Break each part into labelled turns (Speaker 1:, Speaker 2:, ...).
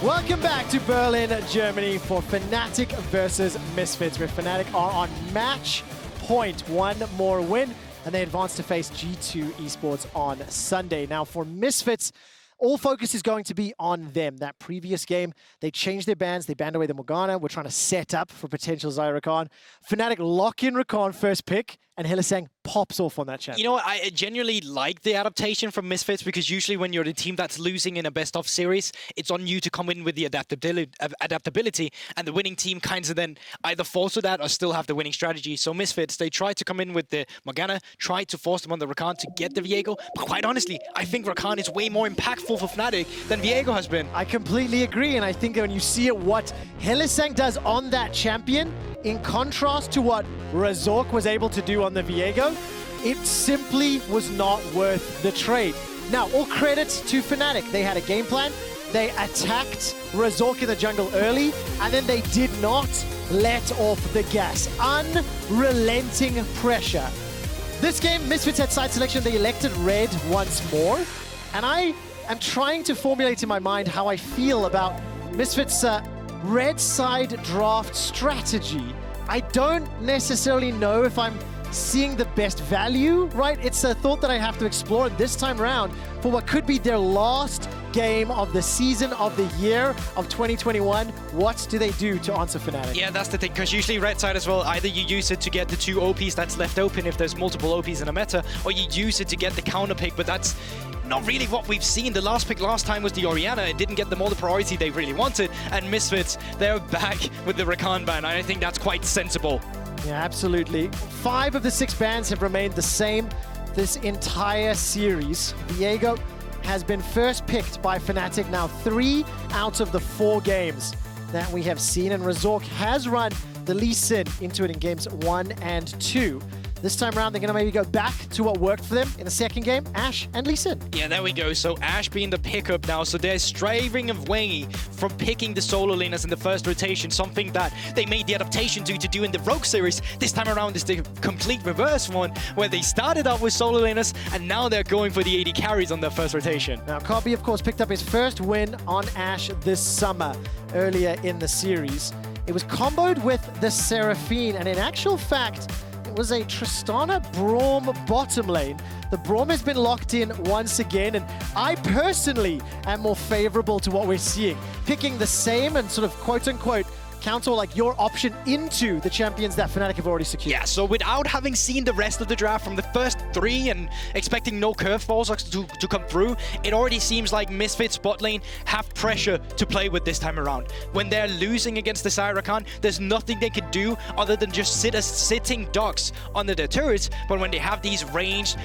Speaker 1: Welcome back to Berlin, Germany for Fnatic versus Misfits, where Fnatic are on match point. One more win, and they advance to face G2 Esports on Sunday. Now for Misfits, all focus is going to be on them. That previous game, they changed their bans. They banned away the Morgana. We're trying to set up for potential Zyra Khan. Fnatic lock in Rakan first pick, and Hylissang pops off on that champion.
Speaker 2: You know what, I genuinely like the adaptation from Misfits, because usually when you're the team that's losing in a best-of series, it's on you to come in with the adaptability, and the winning team kind of then either force to that or still have the winning strategy. So Misfits, they tried to come in with the Morgana, tried to force them on the Rakan to get the Viego, but quite honestly, I think Rakan is way more impactful for Fnatic than Viego has been.
Speaker 1: I completely agree, and I think when you see it, what Hylissang does on that champion, in contrast to what Razork was able to do on the Viego, it simply was not worth the trade. Now, all credit to Fnatic. They had a game plan. They attacked Razork in the jungle early, and then they did not let off the gas. Unrelenting pressure. This game, Misfits had side selection. They elected red once more, and I am trying to formulate in my mind how I feel about Misfits' red side draft strategy. I don't necessarily know if I'm seeing the best value, right? It's a thought that I have to explore this time around for what could be their last game of the season, of the year of 2021. What do they do to answer Fnatic?
Speaker 2: Yeah, that's the thing, because usually red side as well, either you use it to get the 2 OPs that's left open if there's multiple OPs in a meta, or you use it to get the counter pick, but that's not really what we've seen. The last pick last time was the Orianna. It didn't get them all the priority they really wanted, and Misfits, they're back with the Rakan ban, and I think that's quite sensible.
Speaker 1: Yeah, absolutely. 5 of the 6 bans have remained the same this entire series. Viego has been first picked by Fnatic now 3 out of the 4 games that we have seen, and Razork has run the Lee Sin into it in games 1 and 2. This time around, they're going to maybe go back to what worked for them in the second game, Ashe and Lee Sin.
Speaker 2: Yeah, there we go. So Ashe being the pickup now. So they're straying away from picking the solo laners in the first rotation, something that they made the adaptation to do in the Rogue series. This time around is the complete reverse one, where they started out with solo laners, and now they're going for the AD carries on their first rotation.
Speaker 1: Now, Kobbe, of course, picked up his first win on Ashe this summer, earlier in the series. It was comboed with the Seraphine, and in actual fact, it was a Tristana Braum bottom lane. The Braum has been locked in once again, and I personally am more favorable to what we're seeing. Picking the same and sort of quote-unquote counter like your option into the champions that Fnatic have already secured.
Speaker 2: Yeah, so without having seen the rest of the draft from the first 3 and expecting no curveballs to come through, it already seems like Misfits bot lane have pressure to play with this time around. When they're losing against the Zyra Khan, there's nothing they can do other than just sit as sitting ducks under their turrets, but when they have these ranged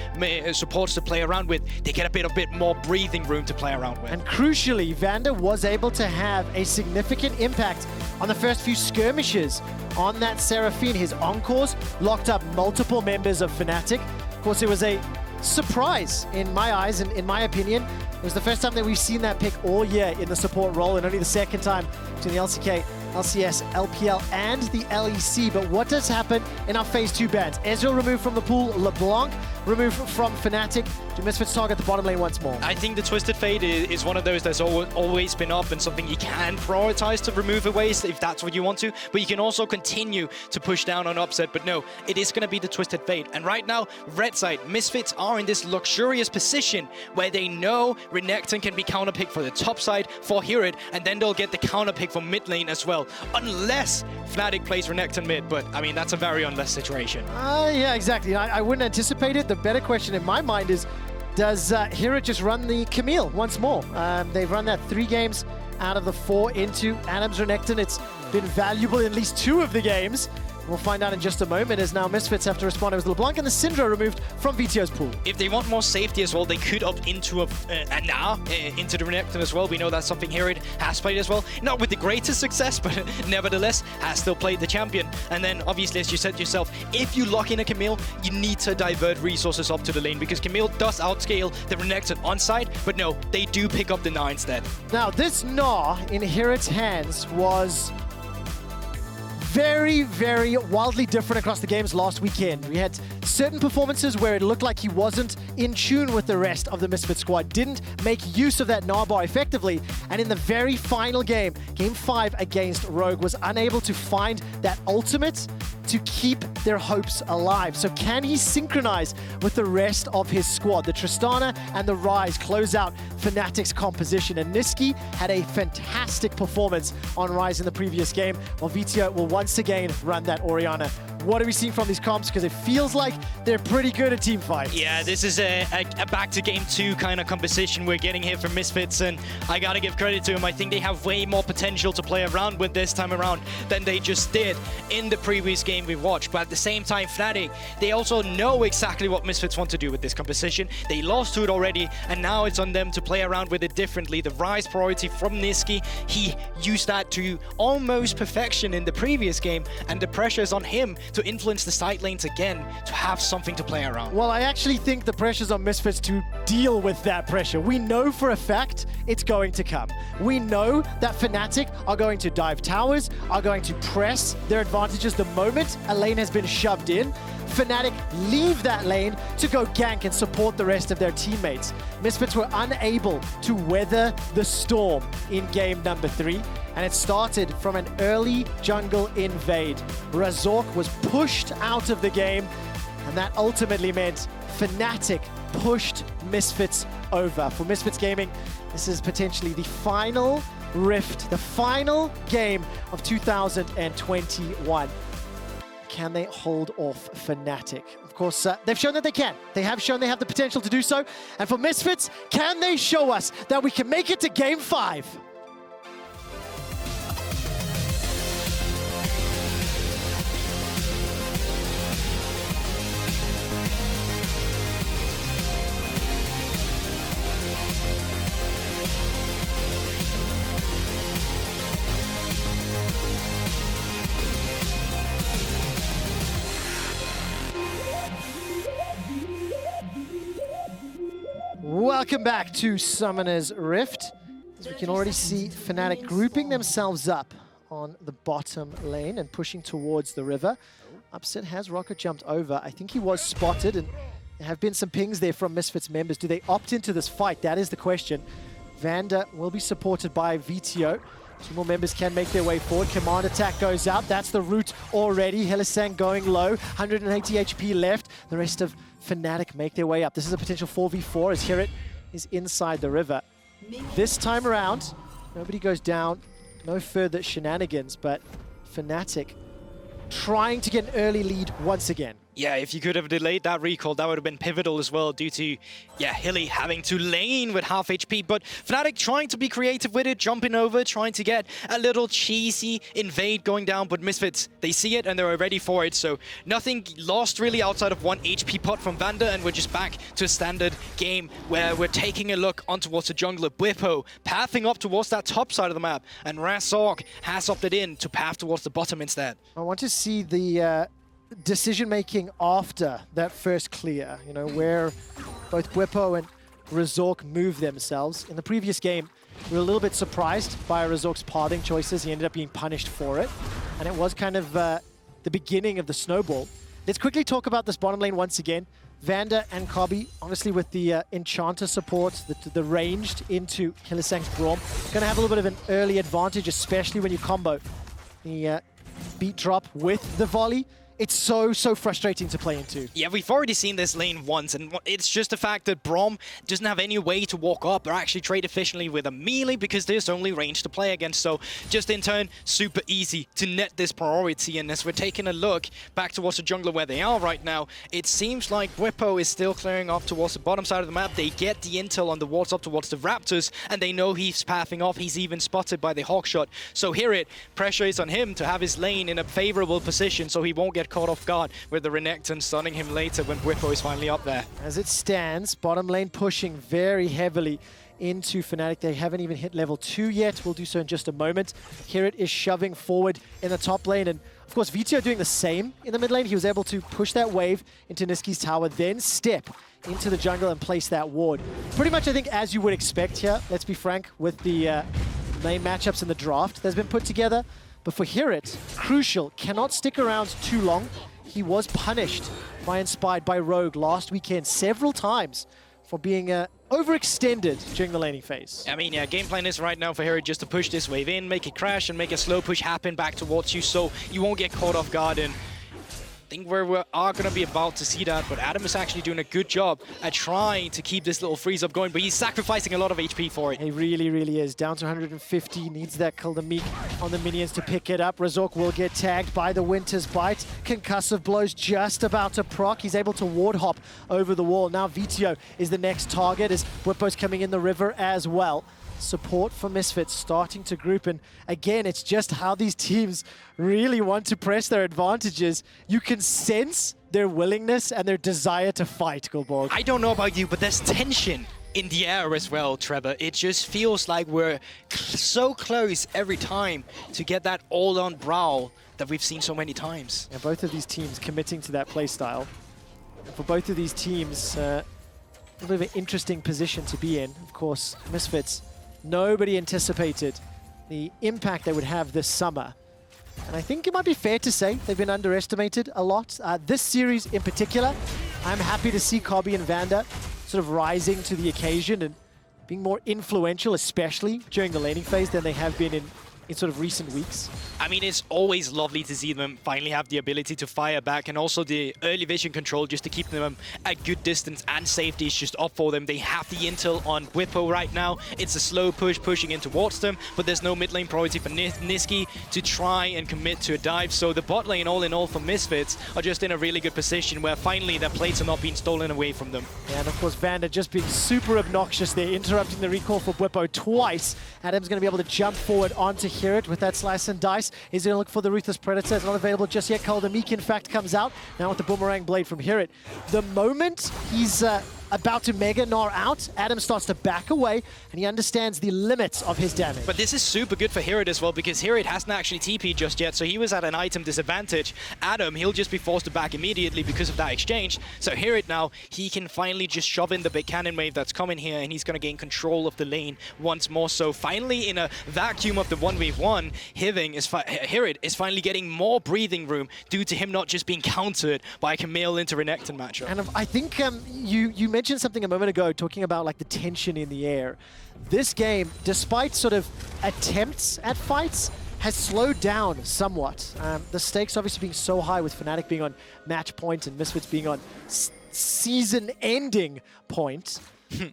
Speaker 2: supports to play around with, they get a bit more breathing room to play around with.
Speaker 1: And crucially, Vander was able to have a significant impact on the first few skirmishes on that Seraphine. His encores locked up multiple members of Fnatic. Of course, it was a surprise in my eyes and in my opinion. It was the first time that we've seen that pick all year in the support role, and only the second time between the LCK, LCS, LPL, and the LEC. But what does happen in our phase 2 bans? Ezreal removed from the pool, LeBlanc removed from Fnatic. Do Misfits target the bottom lane once more?
Speaker 2: I think the Twisted Fate is one of those that's always been up and something you can prioritize to remove away if that's what you want to, but you can also continue to push down on upset. But no, it is going to be the Twisted Fate. And right now, red side, Misfits are in this luxurious position where they know Renekton can be counterpicked for the top side for HiRit, and then they'll get the counterpick for mid lane as well, unless Fnatic plays Renekton mid. But I mean, that's a very unless situation.
Speaker 1: Yeah, exactly. I wouldn't anticipate it. The better question in my mind is, does HiRit just run the Camille once more? They've run that 3 games out of the 4 into Adam's Renekton. It's been valuable in at least 2 of the games. We'll find out in just a moment, as now Misfits have to respond. It was LeBlanc and the Syndra removed from Vitio's pool.
Speaker 2: If they want more safety as well, they could opt into a Gnar into the Renekton as well. We know that's something HiRit has played as well. Not with the greatest success, but nevertheless has still played the champion. And then obviously, as you said yourself, if you lock in a Camille, you need to divert resources up to the lane, because Camille does outscale the Renekton on side, but no, they do pick up the Gnar instead.
Speaker 1: Now, this Gnar in HiRit's hands was very, very wildly different across the games last weekend. We had certain performances where it looked like he wasn't in tune with the rest of the Misfits squad, didn't make use of that Gnar bar effectively, and in the very final game, Game 5 against Rogue, was unable to find that ultimate to keep their hopes alive. So can he synchronize with the rest of his squad? The Tristana and the Ryze close out Fnatic's composition, and Nisqy had a fantastic performance on Ryze in the previous game, while Vitio will once again run that Orianna. What are we seeing from these comps? Because it feels like they're pretty good at team fights.
Speaker 2: Yeah, this is a back to game 2 kind of composition we're getting here from Misfits, and I gotta give credit to them. I think they have way more potential to play around with this time around than they just did in the previous game we watched. But at the same time, Fnatic, they also know exactly what Misfits want to do with this composition. They lost to it already, and now it's on them to play around with it differently. The Ryze priority from Nisqy, he used that to almost perfection in the previous game, and the pressure is on him to influence the side lanes again, to have something to play around.
Speaker 1: Well, I actually think the pressure's on Misfits to deal with that pressure. We know for a fact it's going to come. We know that Fnatic are going to dive towers, are going to press their advantages the moment a lane has been shoved in. Fnatic leave that lane to go gank and support the rest of their teammates. Misfits were unable to weather the storm in game number 3, and it started from an early jungle invade. Razork was pushed out of the game, and that ultimately meant Fnatic pushed Misfits over. For Misfits Gaming, this is potentially the final rift, the final game of 2021. Can they hold off Fnatic? Of course, they've shown that they can. They have shown they have the potential to do so. And for Misfits, can they show us that we can make it to Game 5? Welcome back to Summoner's Rift. As we can already see Fnatic grouping themselves up on the bottom lane and pushing towards the river. Upset has rocket jumped over. I think he was spotted, and there have been some pings there from Misfits members. Do they opt into this fight? That is the question. Vander will be supported by Vitio. 2 more members can make their way forward. Command attack goes out. That's the route already. Hylissang going low. 180 HP left. The rest of Fnatic make their way up. This is a potential 4v4 as HiRit is inside the river. This time around, nobody goes down. No further shenanigans, but Fnatic trying to get an early lead once again.
Speaker 2: Yeah, if you could have delayed that recall, that would have been pivotal as well due to, yeah, Hilly having to lane with half HP. But Fnatic trying to be creative with it, jumping over, trying to get a little cheesy invade going down. But Misfits, they see it and they're ready for it. So nothing lost really outside of 1 HP pot from Vander. And we're just back to a standard game where we're taking a look on towards the jungler. Bwipo pathing up towards that top side of the map. And Razork has opted in to path towards the bottom instead.
Speaker 1: I want to see the decision-making after that first clear, you know, where both Bwipo and Razork move themselves. In the previous game, we were a little bit surprised by Razork's pathing choices. He ended up being punished for it, and it was kind of the beginning of the snowball. Let's quickly talk about this bottom lane once again. Vander and Kobbe, honestly, with the Enchanter support, the ranged into Hylissang's Braum, going to have a little bit of an early advantage, especially when you combo the beat drop with the volley. It's so frustrating to play into.
Speaker 2: Yeah, we've already seen this lane once, and it's just the fact that Braum doesn't have any way to walk up or actually trade efficiently with a melee because there's only range to play against. So just in turn, super easy to net this priority. And as we're taking a look back towards the jungler where they are right now, it seems like Wippo is still clearing off towards the bottom side of the map. They get the intel on the wards up towards the Raptors, and they know he's pathing off. He's even spotted by the Hawkshot. So HiRit, pressure is on him to have his lane in a favorable position so he won't get caught off guard with the Renekton stunning him later when Wippo is finally up there.
Speaker 1: As it stands, bottom lane pushing very heavily into Fnatic. They haven't even hit level 2 yet. We'll do so in just a moment. HiRit is shoving forward in the top lane, and of course Vitio doing the same in the mid lane. He was able to push that wave into Nisqy's tower, then step into the jungle and place that ward. Pretty much, I think, as you would expect here, let's be frank, with the main matchups in the draft that's been put together. But for HiRit, crucial, cannot stick around too long. He was punished by Inspired by Rogue last weekend several times for being overextended during the laning phase.
Speaker 2: I mean, yeah, game plan is right now for HiRit just to push this wave in, make it crash, and make a slow push happen back towards you so you won't get caught off guard. And I think we are going to be about to see that, but Adam is actually doing a good job at trying to keep this little freeze up going, but he's sacrificing a lot of HP for it.
Speaker 1: He really, really is. Down to 150, needs that Kill the Meek on the minions to pick it up. Razork will get tagged by the Winter's Bite. Concussive blows just about to proc. He's able to ward hop over the wall. Now Vitio is the next target as Bwipo's coming in the river as well. Support for Misfits starting to group, and again, it's just how these teams really want to press their advantages. You can sense their willingness and their desire to fight, Guldborg.
Speaker 2: I don't know about you, but there's tension in the air as well, Trevor. It just feels like we're so close every time to get that all-on Braum that we've seen so many times.
Speaker 1: And both of these teams committing to that playstyle. For both of these teams, a little bit of an interesting position to be in. Of course, Misfits, nobody anticipated the impact they would have this summer. And I think it might be fair to say they've been underestimated a lot. This series in particular, I'm happy to see Kobbe and Vander sort of rising to the occasion and being more influential, especially during the laning phase, than they have been in sort of recent weeks.
Speaker 2: I mean, it's always lovely to see them finally have the ability to fire back, and also the early vision control just to keep them at good distance, and safety is just up for them. They have the intel on Wippo right now. It's a slow push pushing in towards them, but there's no mid lane priority for Nisqy to try and commit to a dive. So the bot lane, all in all, for Misfits are just in a really good position where finally their plates are not being stolen away from them.
Speaker 1: And of course, Vander just being super obnoxious there, interrupting the recall for Bwipo twice. Adam's going to be able to jump forward onto HiRit with that slice and dice. He's going to look for the Ruthless Predator. It's not available just yet. Kill the Meek, in fact, comes out now with the Boomerang Blade from HiRit. The moment he's about to Mega Gnar out, Adam starts to back away, and he understands the limits of his damage.
Speaker 2: But this is super good for HiRit as well, because HiRit hasn't actually TP'd just yet, so he was at an item disadvantage. Adam, he'll just be forced to back immediately because of that exchange. So HiRit now, he can finally just shove in the big cannon wave that's coming here, and he's going to gain control of the lane once more. So finally, in a vacuum of the 1v1, HiRit is finally getting more breathing room due to him not just being countered by a Camille into Renekton matchup.
Speaker 1: And I think you mentioned something a moment ago, talking about like the tension in the air. This game, despite sort of attempts at fights, has slowed down somewhat. The stakes obviously being so high, with Fnatic being on match point and Misfits being on season-ending point.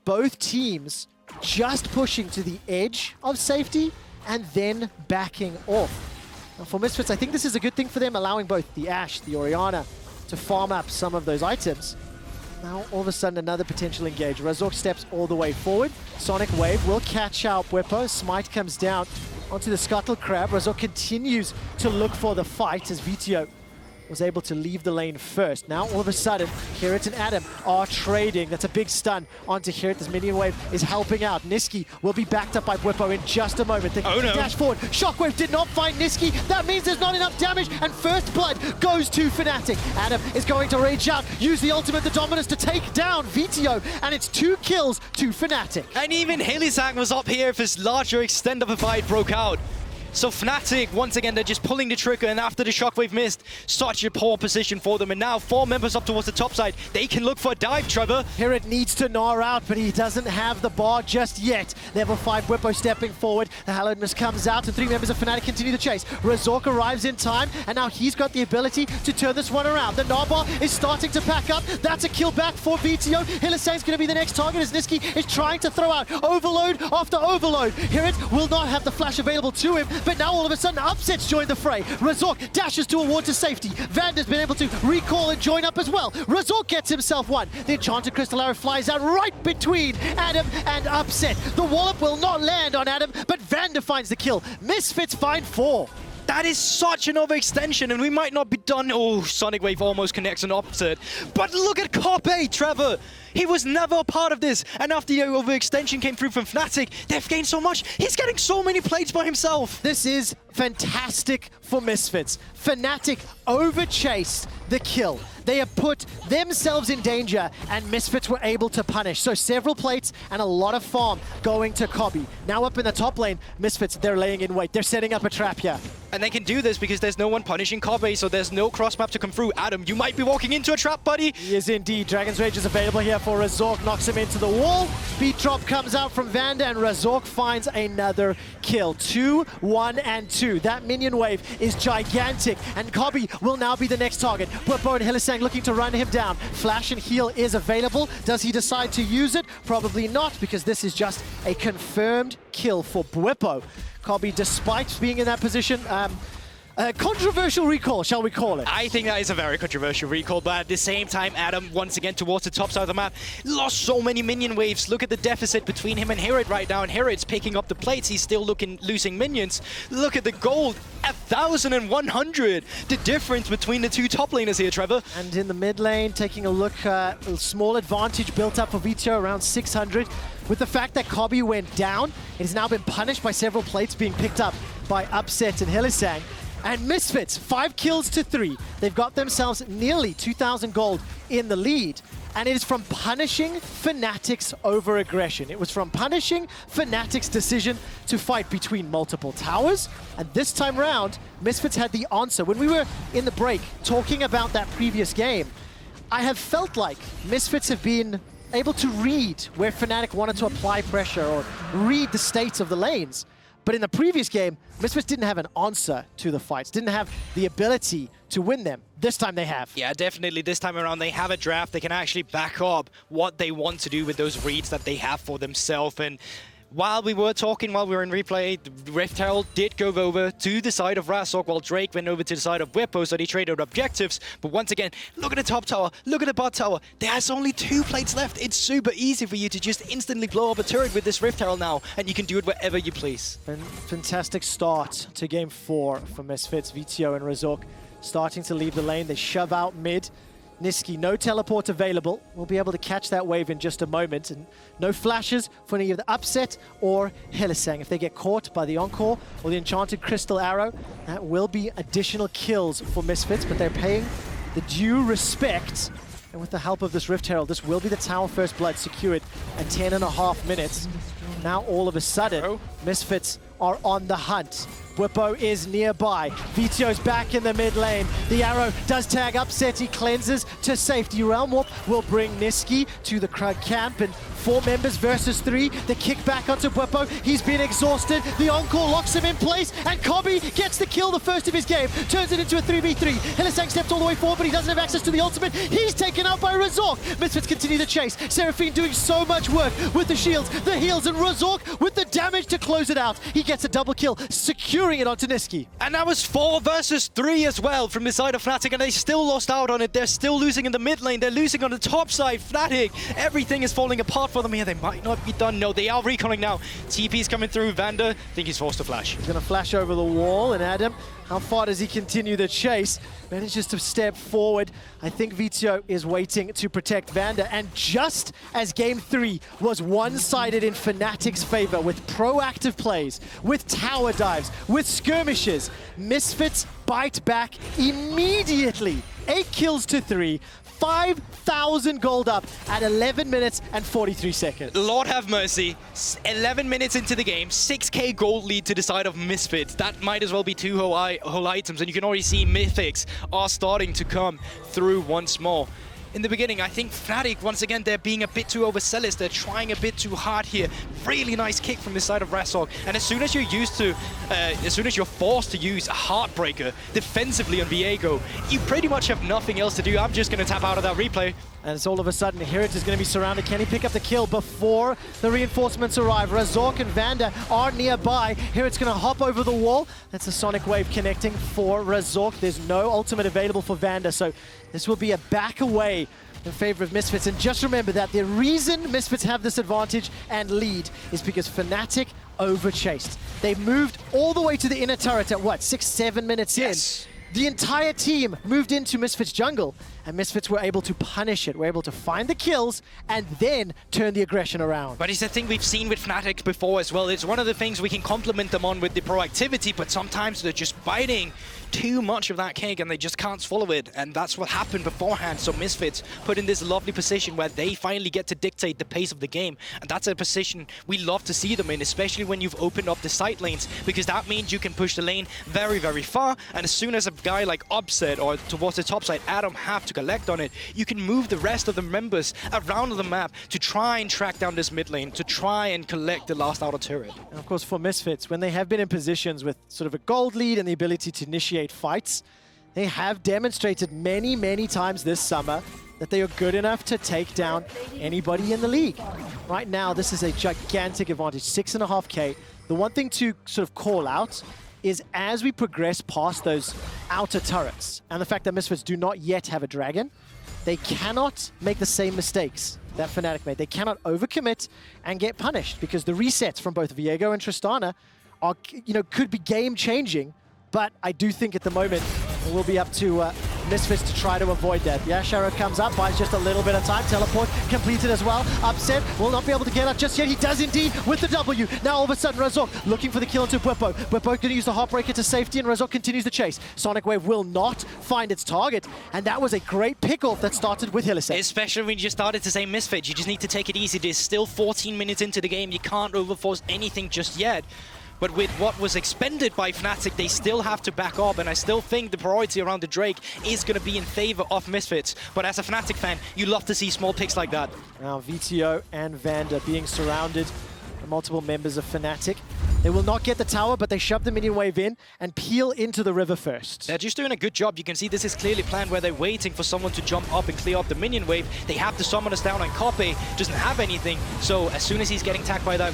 Speaker 1: Both teams just pushing to the edge of safety and then backing off. Now for Misfits, I think this is a good thing for them, allowing both the Ashe, the Orianna, to farm up some of those items. Now, all of a sudden, another potential engage. Razork steps all the way forward. Sonic Wave will catch out Wippo. Smite comes down onto the Scuttle Crab. Razork continues to look for the fight as Vitio was able to leave the lane first. Now, all of a sudden, HiRit and Adam are trading. That's a big stun onto HiRit. This minion wave is helping out. Nisqy will be backed up by Bwipo in just a moment. They dash forward. Shockwave did not find Nisqy. That means there's not enough damage, and first blood goes to Fnatic. Adam is going to rage out, use the ultimate, the Dominus, to take down Vitio, and it's 2 kills to Fnatic.
Speaker 2: And even Hylissang was up here if his larger extent of a fight broke out. So Fnatic, once again, they're just pulling the trigger, and after the Shockwave missed, such a poor position for them. And now 4 members up towards the top side. They can look for a dive, Trevor.
Speaker 1: HiRit needs to Gnar out, but he doesn't have the bar just yet. Level 5 Wippo stepping forward. The Hallowedness comes out, and 3 members of Fnatic continue the chase. Razork arrives in time, and now he's got the ability to turn this one around. The Gnar bar is starting to pack up. That's a kill back for Vitio. Hylissang's going to be the next target as Nisqy is trying to throw out overload after overload. HiRit will not have the flash available to him, but now all of a sudden Upsets join the fray. Razork dashes to a ward to safety. Vander's been able to recall and join up as well. Razork gets himself one. The Enchanted Crystal Arrow flies out right between Adam and Upset. The wallop will not land on Adam, but Vander finds the kill. Misfits find 4.
Speaker 2: That is such an overextension, and we might not be done. Oh, Sonic Wave almost connects an Upset. But look at Kobbe, Trevor. He was never a part of this. And after the overextension came through from Fnatic, they've gained so much. He's getting so many plates by himself.
Speaker 1: This is fantastic for Misfits. Fnatic overchased the kill. They have put themselves in danger, and Misfits were able to punish. So several plates and a lot of farm going to Kobbe. Now up in the top lane, Misfits, they're laying in wait. They're setting up a trap here.
Speaker 2: And they can do this because there's no one punishing Kobbe, so there's no cross map to come through. Adam, you might be walking into a trap, buddy.
Speaker 1: He is indeed. Dragon's Rage is available here for Razork, knocks him into the wall. Beat drop comes out from Vander, and Razork finds another kill. 2, 1, and 2. That minion wave is gigantic, and Kobbe will now be the next target. Wippo and Hylissang looking to run him down. Flash and heal is available. Does he decide to use it? Probably not, because this is just a confirmed kill for Bwipo. Kobbe, despite being in that position, a controversial recall, shall we call it?
Speaker 2: I think that is a very controversial recall, but at the same time, Adam, once again towards the top side of the map, lost so many minion waves. Look at the deficit between him and HiRit right now, and HiRit's picking up the plates. He's still losing minions. Look at the gold, 1,100. The difference between the two top laners here, Trevor.
Speaker 1: And in the mid lane, taking a look, a small advantage built up for Vitio, around 600. With the fact that Kobbe went down, it has now been punished by several plates being picked up by Upset and Hylissang. And Misfits, 5 kills to 3. They've got themselves nearly 2,000 gold in the lead. And it is from punishing Fnatic's over-aggression. It was from punishing Fnatic's decision to fight between multiple towers. And this time round, Misfits had the answer. When we were in the break talking about that previous game, I have felt like Misfits have been able to read where Fnatic wanted to apply pressure or read the states of the lanes. But in the previous game, Misfits didn't have an answer to the fights, didn't have the ability to win them. This time they have.
Speaker 2: Yeah, definitely. This time around, they have a draft. They can actually back up what they want to do with those reads that they have for themselves. And while we were talking, while we were in replay, Rift Herald did go over to the side of Razork, while Drake went over to the side of Wippo, so they traded objectives. But once again, look at the top tower, look at the bot tower. There's only 2 plates left. It's super easy for you to just instantly blow up a turret with this Rift Herald now, and you can do it wherever you please.
Speaker 1: Fantastic start to game 4 for Misfits. Vitio and Razork starting to leave the lane. They shove out mid. Nisqy, no teleport available. We'll be able to catch that wave in just a moment. And no flashes for any of the Upset or Hylissang. If they get caught by the Encore or the Enchanted Crystal Arrow, that will be additional kills for Misfits, but they're paying the due respect. And with the help of this Rift Herald, this will be the Tower First Blood secured at 10.5 minutes. Now all of a sudden, Misfits are on the hunt. Wippo is nearby. Vitio's back in the mid lane. The arrow does tag Upset. He cleanses to safety. Realm Warp will bring Nisqy to the Krug camp, and 4 members versus 3. The kick back onto Bwipo. He's been exhausted. The Encore locks him in place, and Kobbe gets the kill, the first of his game. Turns it into a 3v3. Hylissang stepped all the way forward, but he doesn't have access to the ultimate. He's taken out by Razork. Misfits continue the chase. Seraphine doing so much work with the shields, the heals, and Razork with the damage to close it out. He gets a double kill, securing it onto Nisqy.
Speaker 2: And that was 4 versus 3 as well from the side of Fnatic, and they still lost out on it. They're still losing in the mid lane. They're losing on the top side. Fnatic, everything is falling apart for them here. They might not be done. No, they are reconning now. TP's coming through. Vander, I think he's forced to flash.
Speaker 1: He's going to flash over the wall, and Adam, how far does he continue the chase? Manages to step forward. I think Vitio is waiting to protect Vander, and just as game 3 was one-sided in Fnatic's favor with proactive plays, with tower dives, with skirmishes, Misfits bite back immediately. 8 kills to 3. 5,000 gold up at 11 minutes and 43 seconds.
Speaker 2: Lord have mercy. 11 minutes into the game, 6k gold lead to the side of Misfits. That might as well be 2 whole items, and you can already see Mythics are starting to come through once more. In the beginning, I think Fnatic, once again, they're being a bit too overzealous. They're trying a bit too hard here. Really nice kick from the side of Razork. And as soon as you're forced to use a Heartbreaker defensively on Viego, you pretty much have nothing else to do. I'm just going to tap out of that replay.
Speaker 1: And it's all of a sudden, HiRit is going to be surrounded. Can he pick up the kill before the reinforcements arrive? Razork and Vander are nearby. HiRit's going to hop over the wall. That's a Sonic Wave connecting for Razork. There's no ultimate available for Vander, so this will be a back away in favor of Misfits. And just remember that the reason Misfits have this advantage and lead is because Fnatic overchased. They moved all the way to the inner turret at what, 6-7 minutes in? The entire team moved into Misfits jungle, and Misfits were able to punish it. Were able to find the kills and then turn the aggression around.
Speaker 2: But it's the thing we've seen with Fnatic before as well. It's one of the things we can compliment them on with the proactivity, but sometimes they're just biting too much of that cake and they just can't swallow it. And that's what happened beforehand. So Misfits put in this lovely position where they finally get to dictate the pace of the game. And that's a position we love to see them in, especially when you've opened up the side lanes, because that means you can push the lane very, very far. And as soon as a guy like Upset or towards the top side, Adam have to collect on it, you can move the rest of the members around the map to try and track down this mid lane, to try and collect the last outer turret.
Speaker 1: And of course, for Misfits, when they have been in positions with sort of a gold lead and the ability to initiate fights, they have demonstrated many, many times this summer that they are good enough to take down anybody in the league. Right now, this is a gigantic advantage, 6.5K. The one thing to sort of call out is as we progress past those outer turrets, and the fact that Misfits do not yet have a dragon, they cannot make the same mistakes that Fnatic made. They cannot overcommit and get punished, because the resets from both Viego and Tristana are, could be game-changing. But I do think at the moment it will be up to Misfits to try to avoid that. The Ashe arrow comes up, buys just a little bit of time. Teleport completed as well. Upset will not be able to get up just yet. He does indeed with the W. Now all of a sudden Razork looking for the kill into Bwipo. Bwipo going to use the Heartbreaker to safety, and Razork continues the chase. Sonic Wave will not find its target, and that was a great pick-off that started with Hylissang.
Speaker 2: Especially when you just started to say Misfits, you just need to take it easy. There's still 14 minutes into the game. You can't overforce anything just yet. But with what was expended by Fnatic, they still have to back up, and I still think the priority around the Drake is going to be in favor of Misfits. But as a Fnatic fan, you love to see small picks like that.
Speaker 1: Now Vitio and Vander being surrounded by multiple members of Fnatic. They will not get the tower, but they shove the minion wave in and peel into the river first.
Speaker 2: They're just doing a good job. You can see this is clearly planned, where they're waiting for someone to jump up and clear up the minion wave. They have the summoners down, and Kobbe doesn't have anything. So as soon as he's getting tagged by that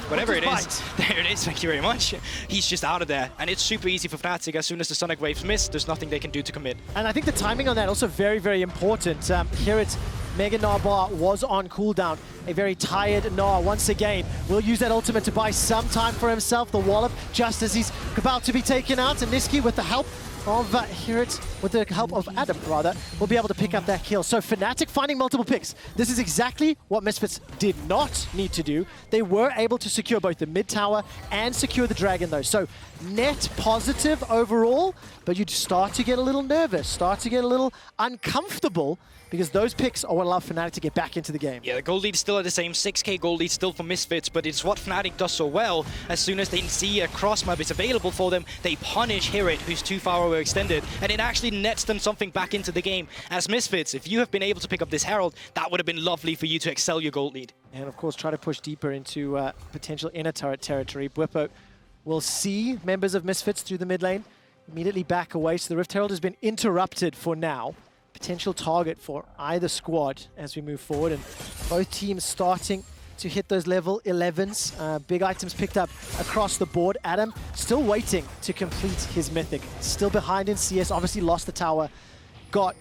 Speaker 2: whatever it is, there it is, thank you very much. He's just out of there, and it's super easy for Fnatic. As soon as the Sonic Waves miss, there's nothing they can do to commit.
Speaker 1: And I think the timing on that also very, very important. HiRit Mega Gnar bar was on cooldown. A very tired Gnar once again will use that ultimate to buy some time for himself. The wallop just as he's about to be taken out, and Nisqy with the help of HiRit, with the help of Adam rather, will be able to pick up that kill. So Fnatic finding multiple picks. This is exactly what Misfits did not need to do. They were able to secure both the mid tower and secure the dragon though. So net positive overall, but you start to get a little nervous, start to get a little uncomfortable, because those picks are what allow Fnatic to get back into the game.
Speaker 2: Yeah, the gold lead is still at the same 6K gold lead still for Misfits, but it's what Fnatic does so well. As soon as they see a cross map is available for them, they punish HiRit, who's too far away extended, and it actually nets them something back into the game. As Misfits, if you have been able to pick up this Herald, that would have been lovely for you to excel your gold lead.
Speaker 1: And of course, try to push deeper into potential inner turret territory. Bwipo will see members of Misfits through the mid lane, immediately back away, so the Rift Herald has been interrupted for now. Potential target for either squad as we move forward, and both teams starting to hit those level 11s. Big items picked up across the board. Adam still waiting to complete his mythic. Still behind in CS, obviously lost the tower. Got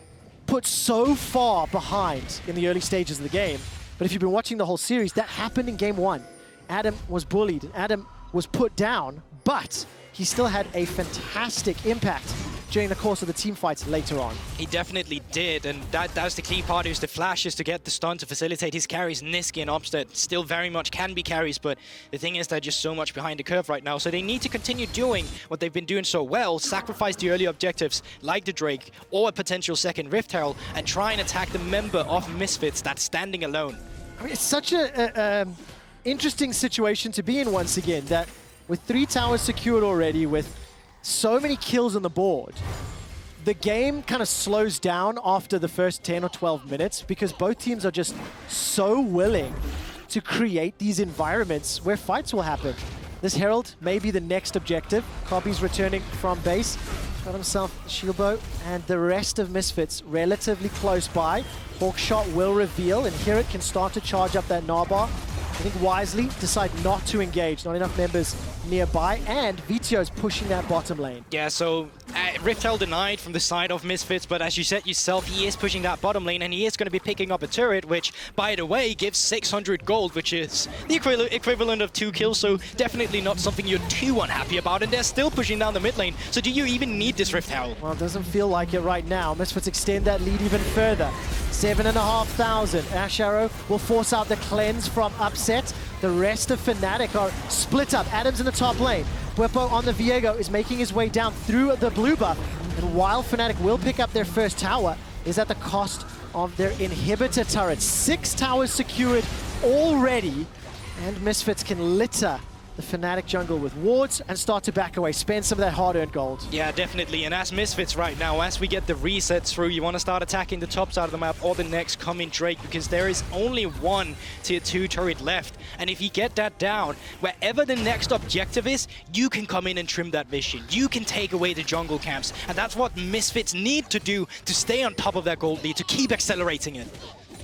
Speaker 1: put so far behind in the early stages of the game. But if you've been watching the whole series, that happened in game 1. Adam was bullied, and Adam was put down, but he still had a fantastic impact during the course of the team fights later on.
Speaker 2: He definitely did, and that's the key part, is the flashes to get the stun to facilitate his carries. Nisqy and Upset still very much can be carries, but the thing is they're just so much behind the curve right now, so they need to continue doing what they've been doing so well, sacrifice the early objectives like the Drake or a potential second Rift Herald, and try and attack the member of Misfits that's standing alone.
Speaker 1: I mean, it's such a interesting situation to be in once again, that with 3 towers secured already, with so many kills on the board, the game kind of slows down after the first 10 or 12 minutes, because both teams are just so willing to create these environments where fights will happen. This Herald may be the next objective. Kobbe's returning from base. Got himself shield bow, and the rest of Misfits relatively close by. Hawkshot will reveal, and HiRit can start to charge up that Gnar bar. I think wisely decide not to engage, not enough members nearby, and Vitio's pushing that bottom lane.
Speaker 2: Yeah, so Riftel denied from the side of Misfits, but as you said yourself, he is pushing that bottom lane, and he is going to be picking up a turret, which, by the way, gives 600 gold, which is the equivalent of 2 kills, so definitely not something you're too unhappy about, and they're still pushing down the mid lane. So do you even need this Riftel?
Speaker 1: Well, it doesn't feel like it right now. Misfits extend that lead even further. 7,500. Ashe Arrow will force out the cleanse from Upset. The rest of Fnatic are split up. Adam's in the top lane. Bwipo on the Viego is making his way down through the blue buff. And while Fnatic will pick up their first tower, is at the cost of their inhibitor turrets. 6 towers secured already, and Misfits can litter the Fnatic jungle with wards and start to back away, spend some of that hard-earned gold.
Speaker 2: Yeah, definitely. And as Misfits right now, as we get the resets through, you want to start attacking the top side of the map or the next coming Drake, because there is only one tier 2 turret left. And if you get that down, wherever the next objective is, you can come in and trim that vision. You can take away the jungle camps. And that's what Misfits need to do to stay on top of that gold lead, to keep accelerating it.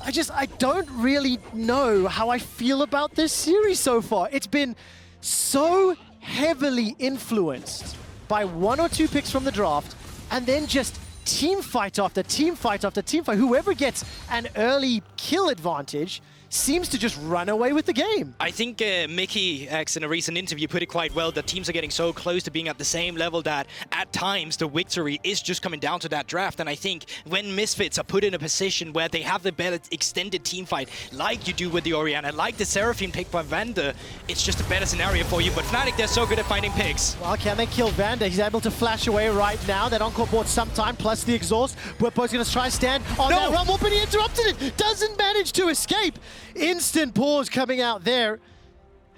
Speaker 1: I don't really know how I feel about this series so far. It's been so heavily influenced by 1 or 2 picks from the draft, and then just team fight after team fight after team fight. Whoever gets an early kill advantage seems to just run away with the game.
Speaker 2: I think Mickey X in a recent interview put it quite well, that teams are getting so close to being at the same level that at times the victory is just coming down to that draft. And I think when Misfits are put in a position where they have the better extended team fight, like you do with the Orianna, like the Seraphine pick by Vander, it's just a better scenario for you. But Fnatic, they're so good at finding picks.
Speaker 1: Well, can they kill Vander? He's able to flash away right now. That Encore bought some time, plus the exhaust. Bwipo's going to try stand on that rumble, but he interrupted it. Doesn't manage to escape. Instant pause coming out there,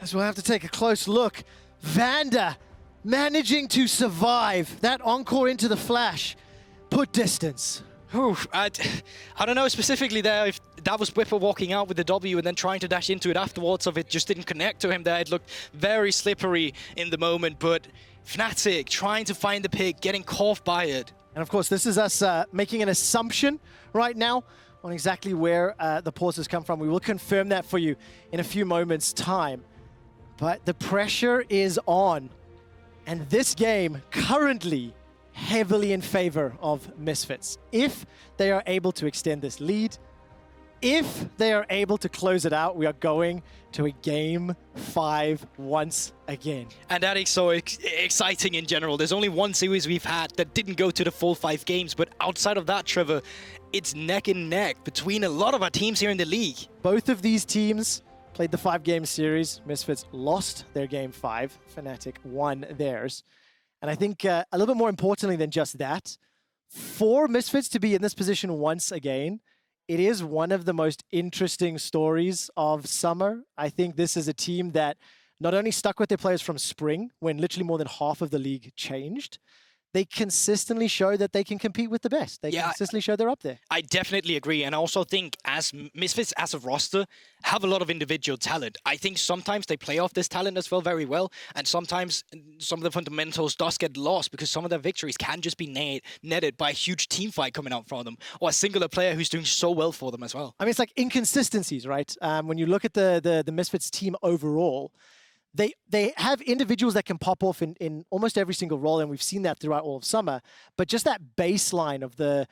Speaker 1: as we'll have to take a close look. Vander managing to survive that Encore into the flash. Put distance.
Speaker 2: Oof, I don't know specifically there if that was Wippo walking out with the W and then trying to dash into it afterwards, or if it just didn't connect to him there. It looked very slippery in the moment, but Fnatic trying to find the pick, getting caught by it.
Speaker 1: And of course, this is us making an assumption right now on exactly where the pauses come from. We will confirm that for you in a few moments' time. But the pressure is on. And this game currently heavily in favor of Misfits. If they are able to extend this lead, if they are able to close it out, we are going to a Game 5 once again.
Speaker 2: And that is so exciting in general. There's only one series we've had that didn't go to the full 5 games, but outside of that, Trevor, it's neck and neck between a lot of our teams here in the league.
Speaker 1: Both of these teams played the 5-game series. Misfits lost their Game 5. Fnatic won theirs. And I think a little bit more importantly than just that, for Misfits to be in this position once again, it is one of the most interesting stories of summer. I think this is a team that not only stuck with their players from spring, when literally more than half of the league changed, they consistently show that they can compete with the best. They consistently show they're up there.
Speaker 2: I definitely agree. And I also think as Misfits, as a roster, have a lot of individual talent. I think sometimes they play off this talent as well very well. And sometimes some of the fundamentals does get lost because some of their victories can just be netted by a huge team fight coming out from them, or a singular player who's doing so well for them as well.
Speaker 1: I mean, it's like inconsistencies, right? When you look at the Misfits team overall, they have individuals that can pop off in almost every single role, and we've seen that throughout all of summer. But just that baseline of the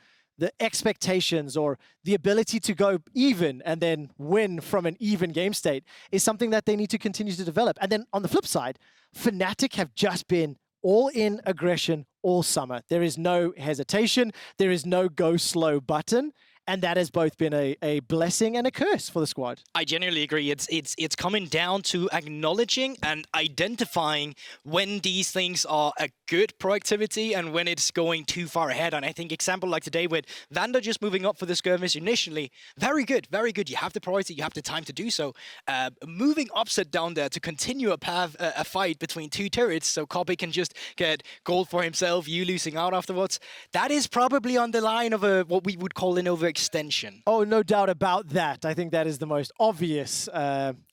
Speaker 1: expectations or the ability to go even and then win from an even game state is something that they need to continue to develop. And then on the flip side, Fnatic have just been all-in aggression all summer. There is no hesitation. There is no go slow button. And that has both been a blessing and a curse for the squad.
Speaker 2: I genuinely agree. It's coming down to acknowledging and identifying when these things are a good proactivity and when it's going too far ahead. And I think example like today with Vander just moving up for the skirmish initially, very good, very good. You have the priority, you have the time to do so. Moving Upset down there to continue a fight between 2 turrets so Kobbe can just get gold for himself, you losing out afterwards. That is probably on the line of what we would call an overextension.
Speaker 1: Oh, no doubt about that. I think that is the most obvious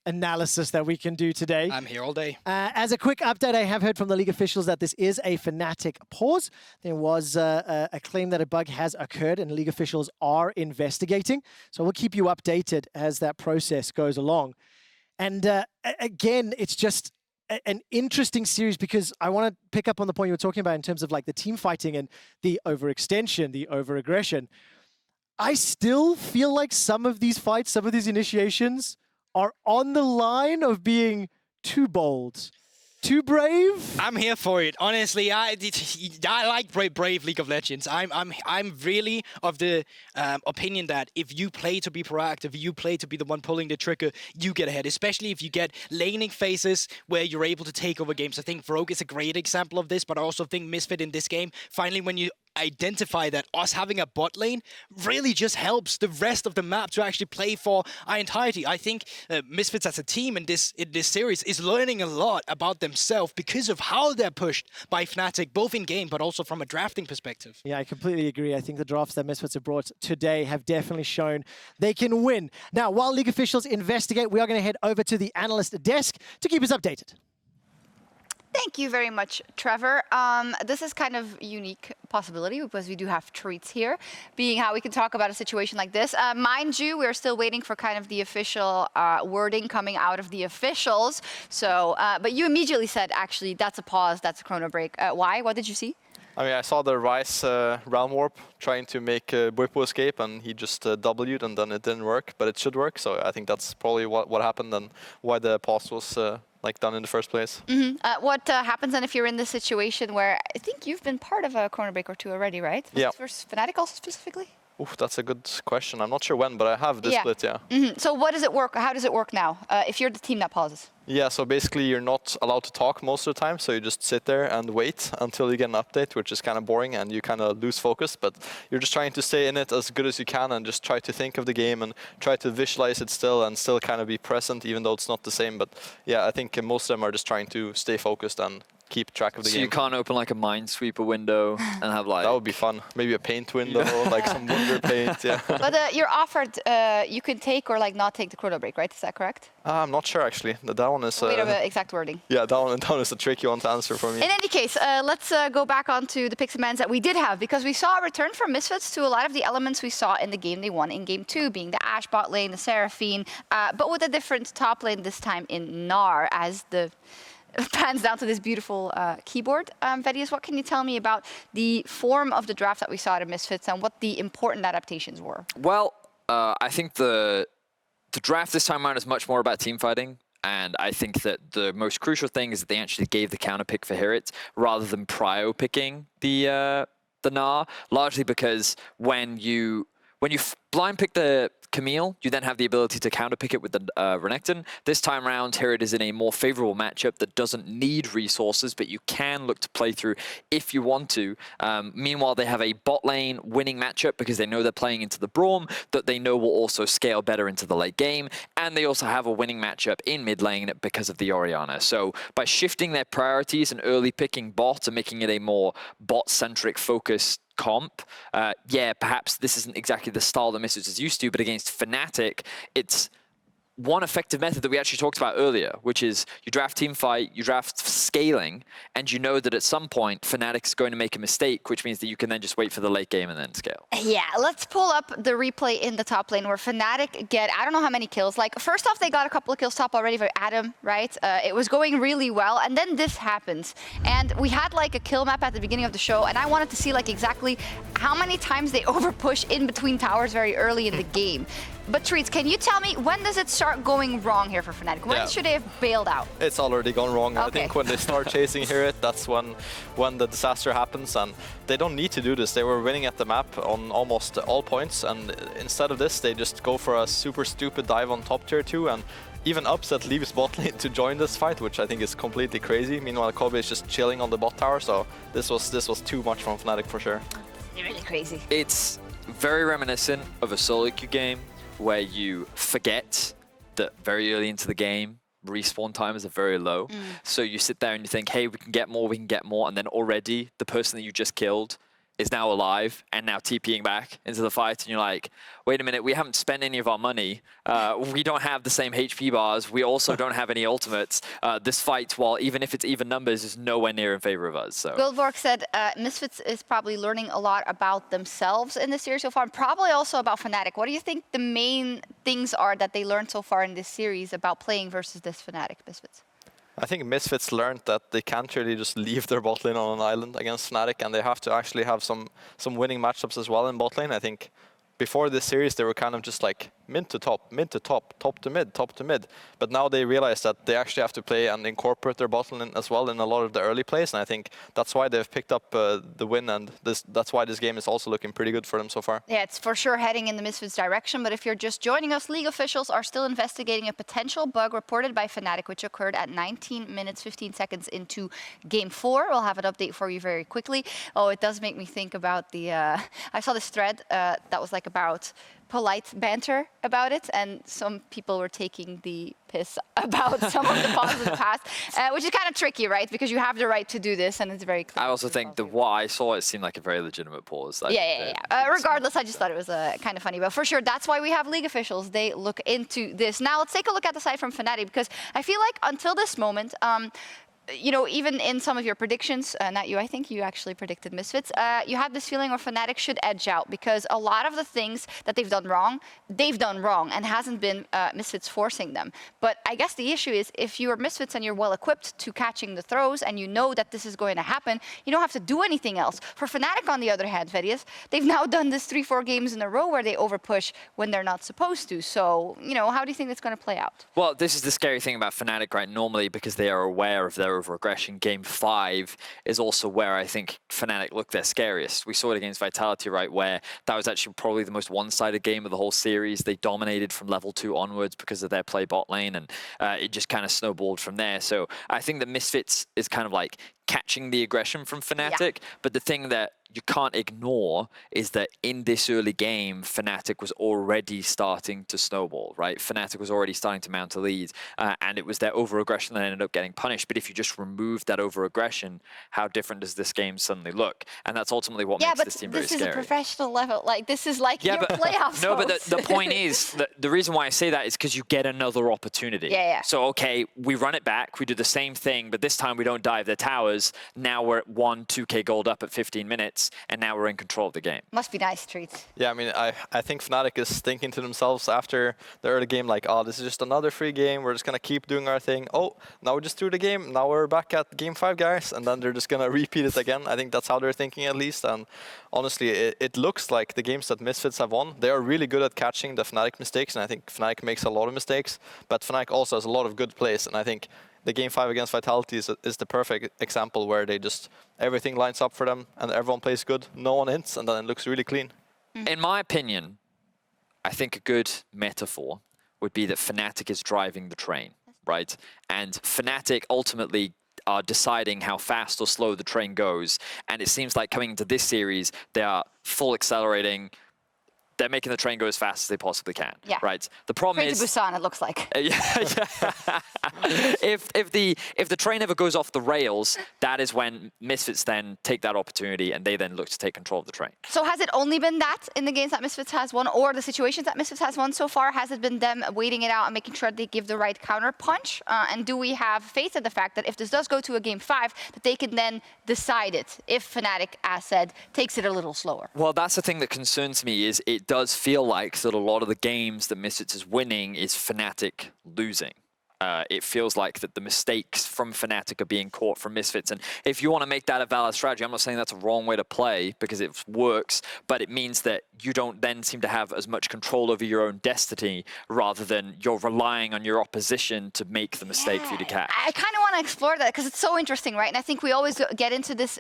Speaker 1: analysis that we can do today.
Speaker 2: I'm here all day.
Speaker 1: As a quick update, I have heard from the league officials that this is a Fnatic pause. There was a claim that a bug has occurred and league officials are investigating. So we'll keep you updated as that process goes along. And again, it's just an interesting series because I want to pick up on the point you were talking about in terms of like the team fighting and the overextension, the overaggression. I still feel like some of these fights, some of these initiations are on the line of being too bold. Too brave?
Speaker 2: I'm here for it. Honestly, I like brave League of Legends. I'm really of the opinion that if you play to be proactive, you play to be the one pulling the trigger, you get ahead. Especially if you get laning phases where you're able to take over games. I think Rogue is a great example of this, but I also think Misfit in this game, finally when you identify that us having a bot lane really just helps the rest of the map to actually play for our entirety. I think Misfits as a team in this series is learning a lot about themselves because of how they're pushed by Fnatic, both in game but also from a drafting perspective.
Speaker 1: Yeah, I completely agree. I think the drafts that Misfits have brought today have definitely shown they can win. Now, while League officials investigate, we are going to head over to the analyst desk to keep us updated.
Speaker 3: Thank you very much, Trevor. This is kind of a unique possibility because we do have treats here, being how we can talk about a situation like this. Mind you, we're still waiting for kind of the official wording coming out of the officials. So, but you immediately said, actually, that's a pause, that's a chrono break. Why? What did you see?
Speaker 4: I mean, I saw the Ryze Realm Warp trying to make Bwipo escape, and he just W'd, and then it didn't work, but it should work. So I think that's probably what happened and why the pause was like done in the first place.
Speaker 3: What happens then if you're in this situation where I think you've been part of a corner break or two already, right? Was
Speaker 4: Yeah.
Speaker 3: this versus Fnatic also specifically?
Speaker 4: Oof, that's a good question. I'm not sure when, but I have this split, yeah.
Speaker 3: So what does it work? How does it work now if you're the team that pauses?
Speaker 4: Yeah, so basically you're not allowed to talk most of the time, so you just sit there and wait until you get an update, which is kind of boring and you kind of lose focus, but you're just trying to stay in it as good as you can and just try to think of the game and try to visualize it still and still kind of be present, even though it's not the same. But yeah, I think most of them are just trying to stay focused and keep track of the game.
Speaker 5: So you can't open like a Minesweeper window and have like...
Speaker 4: That would be fun. Maybe a paint window, like some wonder paint, yeah.
Speaker 3: But you're offered, you can take or like not take the chrono break, right? Is that correct?
Speaker 4: I'm not sure actually. That one is...
Speaker 3: Wait a exact wording.
Speaker 4: Yeah, that one is a tricky one to answer for me.
Speaker 3: In any case, let's go back onto the picks and bans that we did have, because we saw a return from Misfits to a lot of the elements we saw in the game they won in Game 2, being the Ashe bot lane, the Seraphine, but with a different top lane this time in Gnar, as the pans down to this beautiful keyboard. Vetheo, what can you tell me about the form of the draft that we saw at Misfits and what the important adaptations were?
Speaker 5: Well, I think the draft this time around is much more about team fighting. And I think that the most crucial thing is that they actually gave the counter pick for HiRit rather than prio picking the Gnar, largely because when you blind pick the Camille, you then have the ability to counterpick it with the Renekton. This time around, HiRit is in a more favorable matchup that doesn't need resources, but you can look to play through if you want to. Meanwhile, they have a bot lane winning matchup because they know they're playing into the Braum that they know will also scale better into the late game. And they also have a winning matchup in mid lane because of the Orianna. So by shifting their priorities and early picking bot and making it a more bot-centric focused comp, yeah, perhaps this isn't exactly the style that Misfits is used to, but against Fnatic, it's one effective method that we actually talked about earlier, which is you draft team fight, you draft scaling, and you know that at some point Fnatic's going to make a mistake, which means that you can then just wait for the late game and then scale.
Speaker 3: Yeah, let's pull up the replay in the top lane where Fnatic get, I don't know how many kills. Like, first off, they got a couple of kills top already for Adam, right? It was going really well, and then this happens. And we had like a kill map at the beginning of the show, and I wanted to see like exactly how many times they overpush in between towers very early in the game. But Treats, can you tell me, when does it start going wrong here for Fnatic? When should they have bailed out?
Speaker 4: It's already gone wrong.
Speaker 3: Okay.
Speaker 4: I think when they start chasing HiRit, that's when the disaster happens, and they don't need to do this. They were winning at the map on almost all points, and instead of this, they just go for a super stupid dive on top tier 2, and even Upset leaves bot lane to join this fight, which I think is completely crazy. Meanwhile, Kobbe is just chilling on the bot tower, so this was too much from Fnatic for sure.
Speaker 3: Really crazy.
Speaker 5: It's very reminiscent of a solo queue game, where you forget that very early into the game, respawn times are very low. So you sit there and you think, hey, we can get more, and then already the person that you just killed is now alive and now TPing back into the fight, and you're like, wait a minute, we haven't spent any of our money. We don't have the same HP bars. We also don't have any ultimates. This fight, while even if it's even numbers, is nowhere near in favor of us. So
Speaker 3: Guldborg said Misfits is probably learning a lot about themselves in this series so far, and probably also about Fnatic. What do you think the main things are that they learned so far in this series about playing versus this Fnatic Misfits?
Speaker 4: I think Misfits learned that they can't really just leave their bot lane on an island against Fnatic, and they have to actually have some winning matchups as well in bot lane. I think before this series, they were kind of just like mid to top, top to mid, top to mid. But now they realize that they actually have to play and incorporate their bot lane as well in a lot of the early plays. And I think that's why they've picked up the win, and that's why this game is also looking pretty good for them so far.
Speaker 3: Yeah, it's for sure heading in the Misfits direction. But if you're just joining us, League officials are still investigating a potential bug reported by Fnatic, which occurred at 19 minutes, 15 seconds into Game 4. We'll have an update for you very quickly. Oh, it does make me think about the... I saw this thread that was like about polite banter about it, and some people were taking the piss about some of the pauses in the past, which is kind of tricky, right? Because you have the right to do this, and it's very clear.
Speaker 5: I also think what I saw, it seemed like a very legitimate pause.
Speaker 3: Yeah. Regardless, I just thought it was kind of funny, but for sure, that's why we have League officials. They look into this. Now, let's take a look at the side from Fnatic, because I feel like until this moment, you know, even in some of your predictions, not you, I think you actually predicted Misfits, you had this feeling where Fnatic should edge out, because a lot of the things that they've done wrong, and hasn't been Misfits forcing them. But I guess the issue is, if you're Misfits and you're well equipped to catching the throws, and you know that this is going to happen, you don't have to do anything else. For Fnatic, on the other hand, Vetheo, they've now done this 3-4 games in a row where they overpush when they're not supposed to. So, you know, how do you think that's going to play out?
Speaker 5: Well, this is the scary thing about Fnatic, right? Normally, because they are aware of their over-aggression, Game 5 is also where I think Fnatic look their scariest. We saw it against Vitality, right, where that was actually probably the most one-sided game of the whole series. They dominated from level 2 onwards because of their play bot lane, and it just kind of snowballed from there. So I think that Misfits is kind of like catching the aggression from Fnatic, but the thing that you can't ignore is that in this early game, Fnatic was already starting to snowball, right? Fnatic was already starting to mount a lead, and it was their over-aggression that ended up getting punished. But if you just remove that over-aggression, how different does this game suddenly look? And that's ultimately what makes this team very scary.
Speaker 3: Yeah, but this is a professional level. Like, this is like your playoffs.
Speaker 5: No, but the point is, the reason why I say that is because you get another opportunity. So, okay, we run it back, we do the same thing, but this time we don't dive their towers. Now we're at 2K gold up at 15 minutes. And now we're in control of the game.
Speaker 3: Must be nice, Treats.
Speaker 4: Yeah, I mean, I think Fnatic is thinking to themselves after the early game, like, oh, this is just another free game. We're just going to keep doing our thing. Oh, now we just threw the game. Now we're back at Game 5, guys. And then they're just going to repeat it again. I think that's how they're thinking, at least. And honestly, it looks like the games that Misfits have won, they are really good at catching the Fnatic mistakes. And I think Fnatic makes a lot of mistakes. But Fnatic also has a lot of good plays. And I think the Game 5 against Vitality is the perfect example where they just, everything lines up for them and everyone plays good, no one hints, and then it looks really clean.
Speaker 5: In my opinion, I think a good metaphor would be that Fnatic is driving the train, right? And Fnatic ultimately are deciding how fast or slow the train goes. And it seems like coming into this series, they are full accelerating. They're making the train go as fast as they possibly can, right? The problem is...
Speaker 3: Busan, it looks like.
Speaker 5: If the train ever goes off the rails, that is when Misfits then take that opportunity and they then look to take control of the train.
Speaker 3: So has it only been that in the games that Misfits has won, or the situations that Misfits has won so far? Has it been them waiting it out and making sure they give the right counter punch? And do we have faith in the fact that if this does go to a Game 5, that they can then decide it if Fnatic, as said, takes it a little slower?
Speaker 5: Well, that's the thing that concerns me, is it does feel like that a lot of the games that Misfits is winning is Fnatic losing. It feels like that the mistakes from Fnatic are being caught from Misfits. And if you want to make that a valid strategy, I'm not saying that's a wrong way to play because it works, but it means that you don't then seem to have as much control over your own destiny rather than you're relying on your opposition to make the mistake for you to catch.
Speaker 3: I kind of want to explore that because it's so interesting, right? And I think we always get into this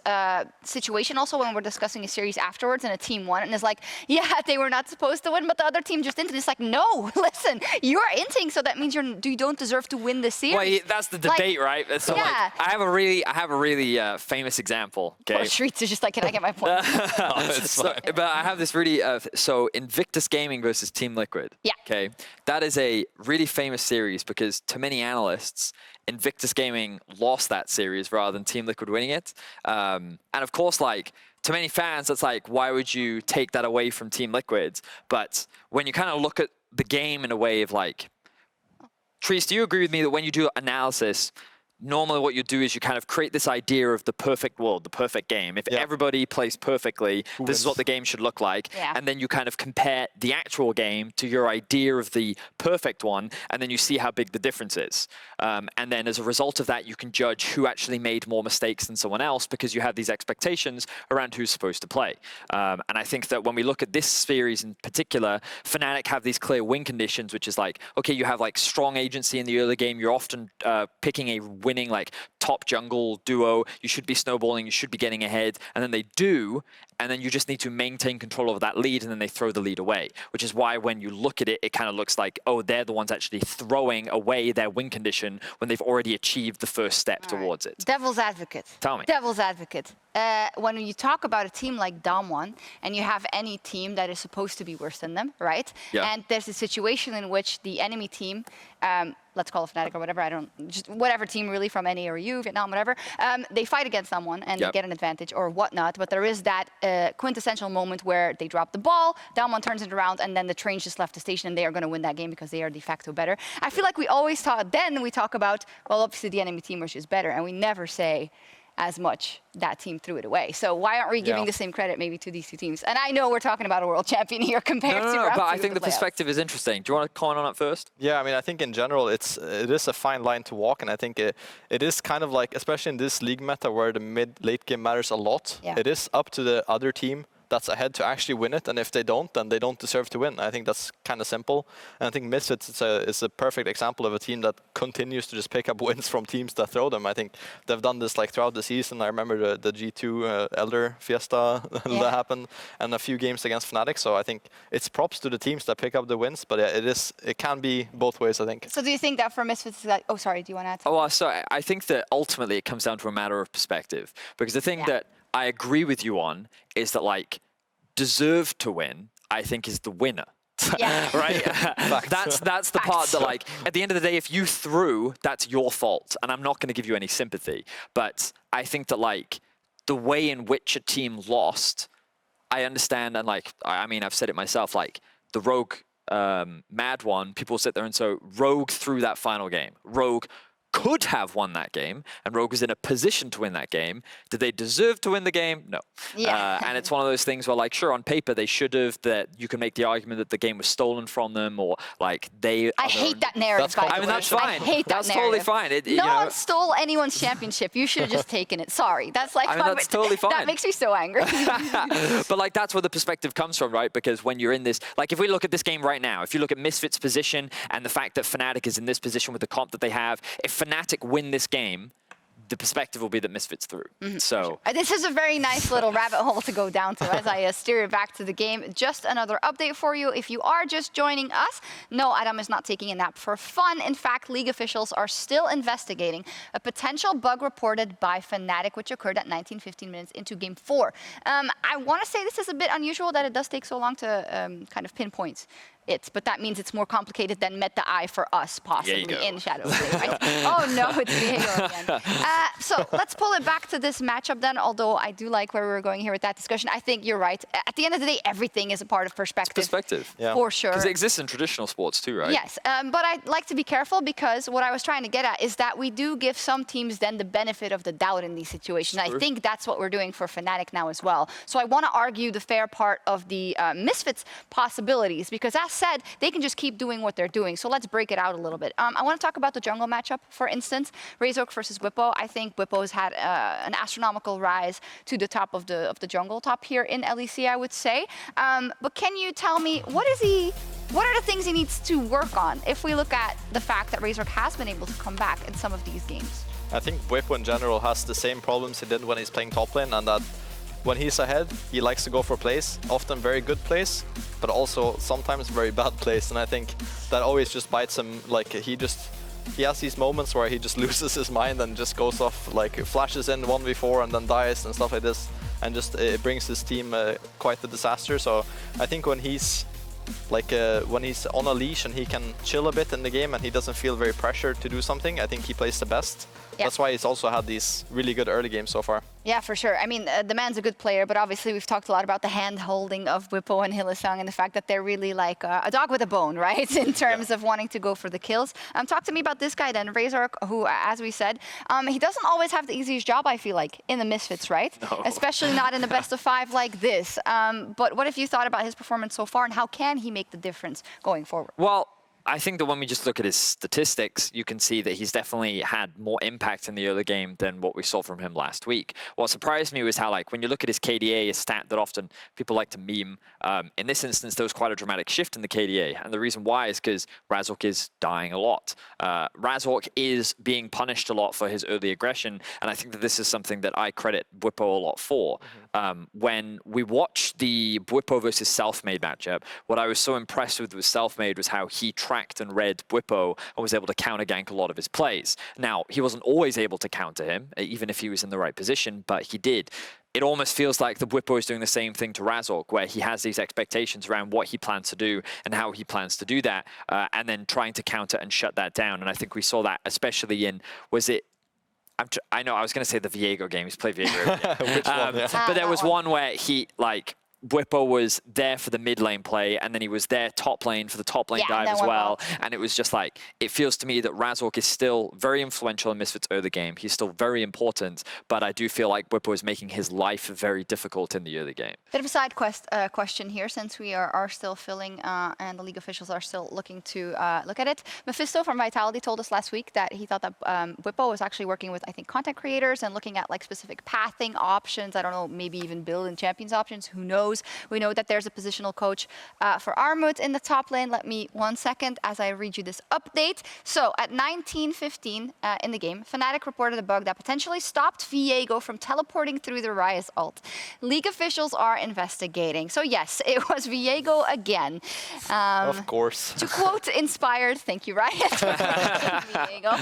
Speaker 3: situation also when we're discussing a series afterwards and a team won and it's like, yeah, they were not supposed to win, but the other team just inted. It's like, no, listen, you're inting, so that means you don't deserve to win the series.
Speaker 5: Well, that's the debate, right? So like, I have a really famous example. Okay.
Speaker 3: Oh, Shreets is just like, can I get my point?
Speaker 5: But I have this really so Invictus Gaming versus Team Liquid.
Speaker 3: Yeah.
Speaker 5: Okay. That is a really famous series because to many analysts, Invictus Gaming lost that series rather than Team Liquid winning it. And of course, like, to many fans, it's like, why would you take that away from Team Liquid? But when you kind of look at the game in a way of like, Trees, do you agree with me that when you do analysis, normally what you do is you kind of create this idea of the perfect world, the perfect game. If everybody plays perfectly, this is what the game should look like.
Speaker 3: Yeah.
Speaker 5: And then you kind of compare the actual game to your idea of the perfect one, and then you see how big the difference is. And then as a result of that, you can judge who actually made more mistakes than someone else because you have these expectations around who's supposed to play. And I think that when we look at this series in particular, Fnatic have these clear win conditions, which is like, okay, you have like strong agency in the early game. You're often picking a winning like top jungle duo. You should be snowballing. You should be getting ahead. And then they do. And then you just need to maintain control over that lead, and then they throw the lead away, which is why when you look at it, it kind of looks like, oh, they're the ones actually throwing away their win condition when they've already achieved the first step towards it.
Speaker 3: Devil's advocate.
Speaker 5: Tell me.
Speaker 3: Devil's advocate. When you talk about a team like Damwon, and you have any team that is supposed to be worse than them, right?
Speaker 5: Yeah.
Speaker 3: And there's a situation in which the enemy team, let's call it Fnatic or whatever, just whatever team really from NA or EU, Vietnam, whatever, they fight against someone and they get an advantage or whatnot, but there is that quintessential moment where they drop the ball, Damwon turns it around, and then the trains just left the station and they are going to win that game because they are de facto better. I feel like we always talk about, well, obviously the enemy team was just better, and we never say as much that team threw it away. So why aren't we giving the same credit maybe to these two teams? And I know we're talking about a world champion here compared to
Speaker 5: No, but I
Speaker 3: two
Speaker 5: think
Speaker 3: of
Speaker 5: the perspective is interesting. Do you want to comment on it first?
Speaker 4: Yeah, I mean, I think in general it is a fine line to walk, and I think it is kind of like, especially in this league meta where the mid-late game matters a lot, it is up to the other team that's ahead to actually win it, and if they don't, then they don't deserve to win. I think that's kind of simple, and I think Misfits is a perfect example of a team that continues to just pick up wins from teams that throw them. I think they've done this like throughout the season. I remember the G2 Elder Fiesta that happened, and a few games against Fnatic, so I think it's props to the teams that pick up the wins, but it can be both ways, I think.
Speaker 3: So do you think that for Misfits, like, oh, sorry, do you want to add something?
Speaker 5: Oh, well, so I think that ultimately it comes down to a matter of perspective, because the thing that I agree with you on is that, like, deserved to win, I think, is the winner. Right? That's the part that, like, at the end of the day, if you threw, that's your fault, and I'm not going to give you any sympathy. But I think that, like, the way in which a team lost, I understand, and, like, I mean, I've said it myself, like, the Rogue Mad one, people sit there and so Rogue threw that final game. Rogue could have won that game, and Rogue was in a position to win that game. Did they deserve to win the game? No. And it's one of those things where, like, sure, on paper they should have, that you can make the argument that the game was stolen from them, or like they...
Speaker 3: I hate that narrative, by the way.
Speaker 5: I mean, that's fine.
Speaker 3: I hate that
Speaker 5: that's
Speaker 3: narrative.
Speaker 5: Totally fine.
Speaker 3: No one stole anyone's championship. You should have just taken it. Sorry. That's like...
Speaker 5: I mean, that's totally fine.
Speaker 3: That makes me so angry.
Speaker 5: But, like, that's where the perspective comes from, right? Because when you're in this... Like, if we look at this game right now, if you look at Misfits' position and the fact that Fnatic is in this position with the comp that they have, if Fnatic win this game, the perspective will be that Misfits through. So
Speaker 3: this is a very nice little rabbit hole to go down to as I steer it back to the game. Just another update for you. If you are just joining us, no, Adam is not taking a nap for fun. In fact, League officials are still investigating a potential bug reported by Fnatic, which occurred at 19-15 minutes into Game 4. I want to say this is a bit unusual that it does take so long to kind of pinpoint it, but that means it's more complicated than met the eye for us, possibly, in Shadowplay, right? Oh no, it's Viego again. So let's pull it back to this matchup then, although I do like where we're going here with that discussion. I think you're right. At the end of the day, everything is a part of perspective.
Speaker 5: It's perspective.
Speaker 3: For sure.
Speaker 5: Because it exists in traditional sports too, right?
Speaker 3: Yes, but I'd like to be careful, because what I was trying to get at is that we do give some teams then the benefit of the doubt in these situations. I think that's what we're doing for Fnatic now as well. So I want to argue the fair part of the Misfits possibilities, because as said, they can just keep doing what they're doing. So let's break it out a little bit. I want to talk about the jungle matchup, for instance. Razork versus Wippo. I think Wippo's had an astronomical rise to the top of the jungle top here in LEC, I would say. But can you tell me, what are the things he needs to work on if we look at the fact that Razork has been able to come back in some of these games?
Speaker 4: I think Bwipo in general has the same problems he did when he's playing top lane, and that when he's ahead, he likes to go for plays, often very good plays, but also sometimes very bad plays, and I think that always just bites him. Like, he has these moments where he just loses his mind and just goes off, like, flashes in 1v4 and then dies and stuff like this, and just it brings his team quite a disaster. So I think when he's on a leash and he can chill a bit in the game and he doesn't feel very pressured to do something, I think he plays the best. That's why he's also had these really good early games so far.
Speaker 3: Yeah, for sure. I mean, the man's a good player, but obviously we've talked a lot about the hand-holding of Wippo and Hylissang and the fact that they're really like a dog with a bone, right? In terms of wanting to go for the kills. Talk to me about this guy then, Razork, who, as we said, he doesn't always have the easiest job, I feel like, in the Misfits, right?
Speaker 5: No.
Speaker 3: Especially not in the best of 5 like this. But what have you thought about his performance so far, and how can he make the difference going forward?
Speaker 5: Well, I think that when we just look at his statistics, you can see that he's definitely had more impact in the early game than what we saw from him last week. What surprised me was how, like, when you look at his KDA, a stat that often people like to meme, in this instance, there was quite a dramatic shift in the KDA. And the reason why is because Razork is dying a lot. Razork is being punished a lot for his early aggression. And I think that this is something that I credit Bwipo a lot for. When we watched the Bwipo versus Selfmade matchup, what I was so impressed with Selfmade was how he tracked and read Bwipo and was able to counter gank a lot of his plays. Now, he wasn't always able to counter him, even if he was in the right position, but he did. It almost feels like the Bwipo is doing the same thing to Razork, where he has these expectations around what he plans to do and how he plans to do that, and then trying to counter and shut that down. And I think we saw that especially in, I know I was going to say the Viego game. He's played Viego every game.
Speaker 4: Which one? Yeah.
Speaker 5: But there was one where he, like, Bwipo was there for the mid lane play, and then he was there top lane for the top lane dive as well. And it was just like, it feels to me that Razork is still very influential in Misfits early game. He's still very important, but I do feel like Bwipo is making his life very difficult in the early game.
Speaker 3: Bit of a side question here, since we are still filling and the league officials are still looking to look at it. Mephisto from Vitality told us last week that he thought that Bwipo was actually working with, I think, content creators and looking at like specific pathing options. I don't know, maybe even build and champions options. Who knows? We know that there's a positional coach for Armut in the top lane. Let me 1 second as I read you this update. So at 19:15 in the game, Fnatic reported a bug that potentially stopped Viego from teleporting through the Ryze ult. League officials are investigating. So yes, it was Viego again.
Speaker 4: Of course.
Speaker 3: To quote Inspired, thank you, Riot. Viego.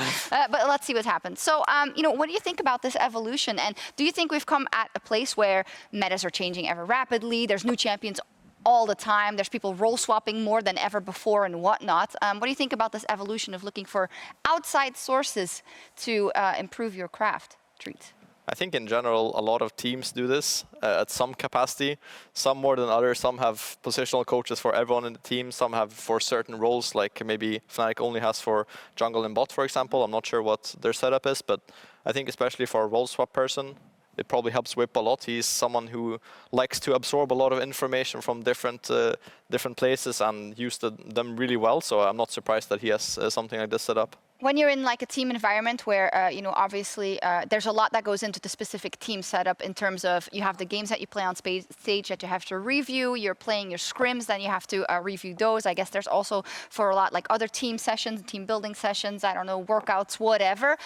Speaker 3: But let's see what happens. So, you know, what do you think about this evolution? And do you think we've come at a place where metas are changing ever rapidly? There's new champions all the time. There's people role swapping more than ever before and whatnot. What do you think about this evolution of looking for outside sources to improve your craft, Treat?
Speaker 4: I think in general, a lot of teams do this at some capacity, some more than others. Some have positional coaches for everyone in the team. Some have for certain roles, like maybe Fnatic only has for jungle and bot, for example. I'm not sure what their setup is, but I think especially for a role swap person, it probably helps Wippo a lot. He's someone who likes to absorb a lot of information from different places and use them really well. So I'm not surprised that he has something like this set up.
Speaker 3: When you're in like a team environment where, you know, obviously there's a lot that goes into the specific team setup in terms of you have the games that you play on stage that you have to review, you're playing your scrims, then you have to review those. I guess there's also for a lot like other team sessions, team building sessions, I don't know, workouts, whatever.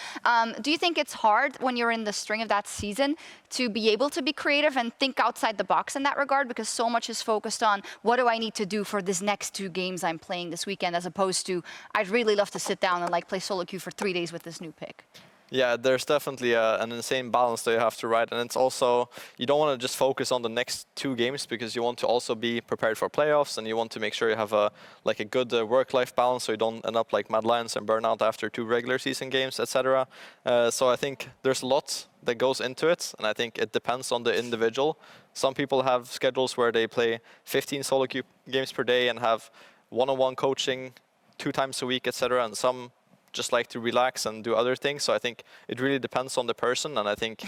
Speaker 3: Do you think it's hard when you're in the string of that season to be able to be creative and think outside the box in that regard? Because so much is focused on what do I need to do for this next 2 games I'm playing this weekend, as opposed to I'd really love to sit down and like play solo queue for 3 days with this new pick.
Speaker 4: Yeah, there's definitely an insane balance that you have to ride, and it's also, you don't want to just focus on the next 2 games because you want to also be prepared for playoffs, and you want to make sure you have a good work-life balance so you don't end up like Mad Lions and burn out after 2 regular season games, etc. So I think there's a lot that goes into it, and I think it depends on the individual. Some people have schedules where they play 15 solo queue games per day and have one-on-one coaching 2 times a week, etc. And some just like to relax and do other things. So I think it really depends on the person, and I think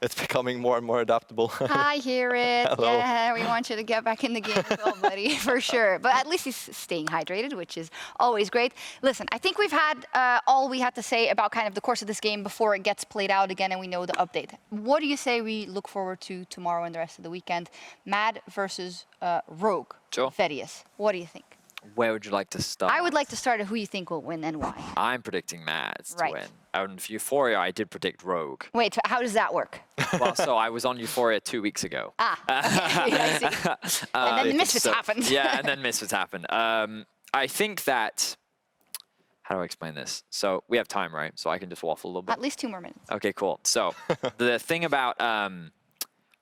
Speaker 4: it's becoming more and more adaptable.
Speaker 3: Hi, HiRit.
Speaker 4: Hello.
Speaker 3: Yeah, we want you to get back in the game as well, buddy, for sure. But at least he's staying hydrated, which is always great. Listen, I think we've had all we had to say about kind of the course of this game before it gets played out again and we know the update. What do you say we look forward to tomorrow and the rest of the weekend? Mad versus Rogue.
Speaker 5: Sure.
Speaker 3: Vetheo. What do you think?
Speaker 5: Where would you like to start?
Speaker 3: I would like to start at who you think will win and why.
Speaker 5: I'm predicting Mads to
Speaker 3: Right.
Speaker 5: win. And for Euphoria, I did predict Rogue.
Speaker 3: Wait, how does that work?
Speaker 5: Well, so I was on Euphoria 2 weeks ago.
Speaker 3: Okay, I see. And then the Misfits happened.
Speaker 5: Yeah, and then Misfits happened. I think that, how do I explain this? So we have time, right? So I can just waffle a little bit.
Speaker 3: At least 2 more minutes.
Speaker 5: Okay, cool. So the thing about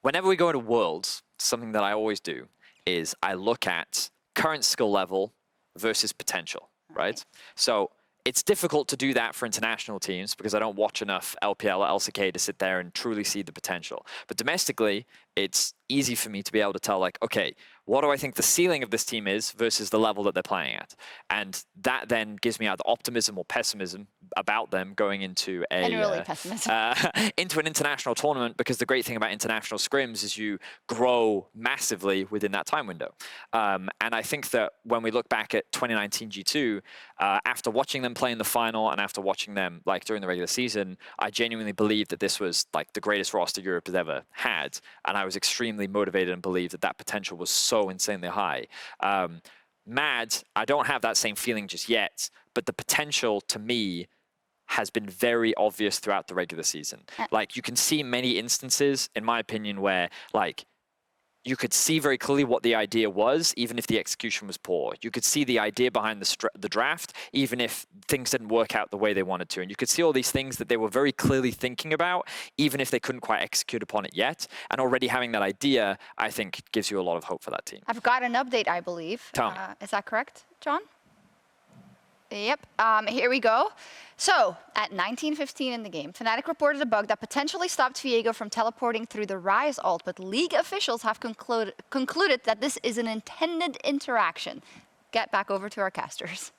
Speaker 5: whenever we go to Worlds, something that I always do is I look at current skill level versus potential, right? So It's difficult to do that for international teams because I don't watch enough LPL or LCK to sit there and truly see the potential. But domestically, it's easy for me to be able to tell, like, okay, what do I think the ceiling of this team is versus the level that they're playing at? And that then gives me either optimism or pessimism about them going into into an international tournament, because the great thing about international scrims is you grow massively within that time window. And I think that when we look back at 2019 G2, after watching them play in the final and after watching them like during the regular season, I genuinely believe that this was like the greatest roster Europe has ever had. And I was extremely motivated and believed that that potential was so insanely high. Mad, I don't have that same feeling just yet, but the potential to me has been very obvious throughout the regular season. Like, you can see many instances, in my opinion, where like you could see very clearly what the idea was, even if the execution was poor. You could see the idea behind the draft, even if things didn't work out the way they wanted to. And you could see all these things that they were very clearly thinking about, even if they couldn't quite execute upon it yet. And already having that idea, I think, gives you a lot of hope for that team.
Speaker 3: I've got an update, I believe. Is that correct, John? Yep, here we go. So, at 19:15 in the game, Fnatic reported a bug that potentially stopped Viego from teleporting through the Ryze ult, but League officials have concluded that this is an intended interaction. Get back over to our casters.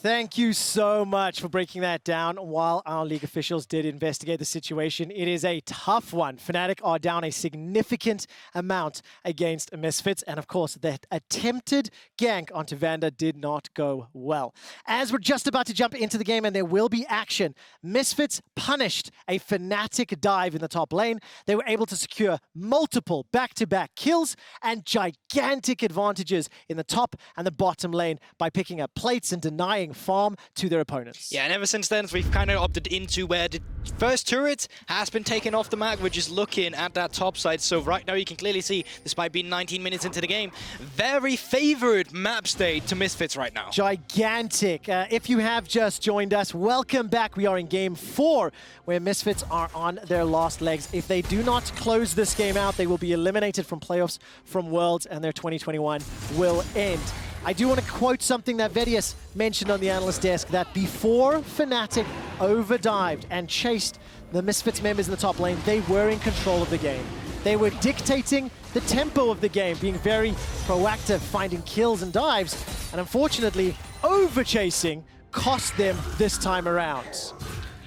Speaker 1: Thank you so much for breaking that down. While our league officials did investigate the situation, it is a tough one. Fnatic are down a significant amount against Misfits, and of course, that attempted gank onto Vander did not go well. As we're just about to jump into the game and there will be action, Misfits punished a Fnatic dive in the top lane. They were able to secure multiple back-to-back kills and gigantic advantages in the top and the bottom lane by picking up plates and denying farm to their opponents.
Speaker 2: Yeah, and ever since then, we've kind of opted into where the first turret has been taken off the map. We're just looking at that top side. So right now you can clearly see, despite being 19 minutes into the game, very favored map state to Misfits right now.
Speaker 1: Gigantic. If you have just joined us, welcome back. We are in game 4, where Misfits are on their last legs. If they do not close this game out, they will be eliminated from playoffs, from Worlds, and their 2021 will end. I do want to quote something that Vetheo mentioned on the analyst desk, that before Fnatic overdived and chased the Misfits members in the top lane, they were in control of the game. They were dictating the tempo of the game, being very proactive, finding kills and dives, and unfortunately, over-chasing cost them this time around.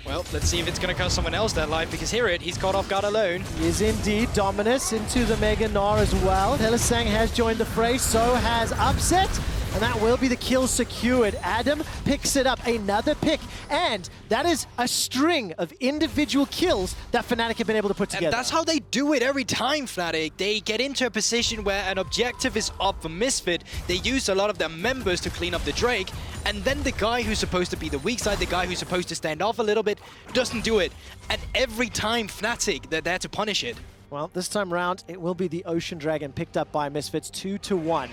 Speaker 2: Well, let's see if it's going to cost someone else their life, because HiRit, he's caught off guard alone.
Speaker 1: He is indeed. Dominus into the Mega Gnar as well. Hylissang has joined the fray, so has Upset, and that will be the kill secured. Adam picks it up, another pick, and that is a string of individual kills that Fnatic have been able to put together.
Speaker 2: And that's how they do it every time, Fnatic. They get into a position where an objective is up for Misfit. They use a lot of their members to clean up the Drake, and then the guy who's supposed to be the weak side, the guy who's supposed to stand off a little bit, doesn't do it. And every time Fnatic, they're there to punish it.
Speaker 1: Well, this time around, it will be the Ocean Dragon picked up by Misfits 2-1.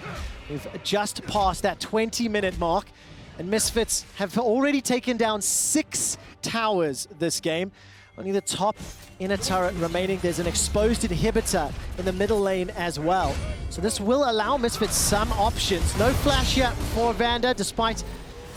Speaker 1: We've just passed that 20-minute mark, and Misfits have already taken down 6 towers this game. Only the top inner turret remaining. There's an exposed inhibitor in the middle lane as well. So this will allow Misfits some options. No flash yet for Vander, despite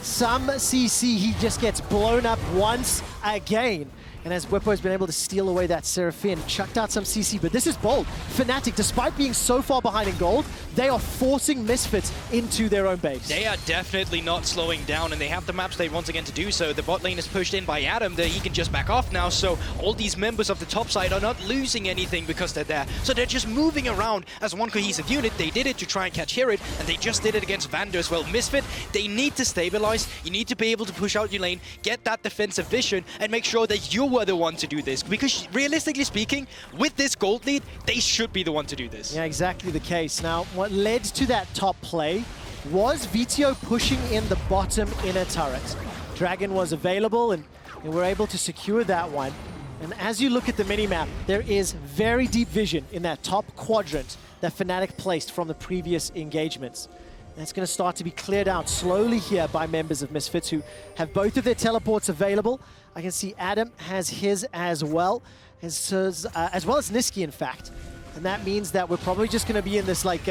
Speaker 1: some CC. He just gets blown up once again. And as Wippo has been able to steal away that Seraphine, chucked out some CC, but this is bold. Fnatic, despite being so far behind in gold, they are forcing Misfits into their own base.
Speaker 2: They are definitely not slowing down, and they have the map state once again to do so. The bot lane is pushed in by Adam, that he can just back off now, so all these members of the top side are not losing anything because they're there. So they're just moving around as one cohesive unit. They did it to try and catch HiRit, and they just did it against Vander as well. Misfit, they need to stabilize. You need to be able to push out your lane, get that defensive vision, and make sure that you were the one to do this, because realistically speaking, with this gold lead, they should be the one to do this.
Speaker 1: Yeah, exactly the case. Now, what led to that top play was Vitio pushing in the bottom inner turret. Dragon was available, and they were able to secure that one. And as you look at the minimap, there is very deep vision in that top quadrant that Fnatic placed from the previous engagements. That's going to start to be cleared out slowly here by members of Misfits, who have both of their teleports available. I can see Adam has his as well as Nisqy, in fact. And that means that we're probably just going to be in this like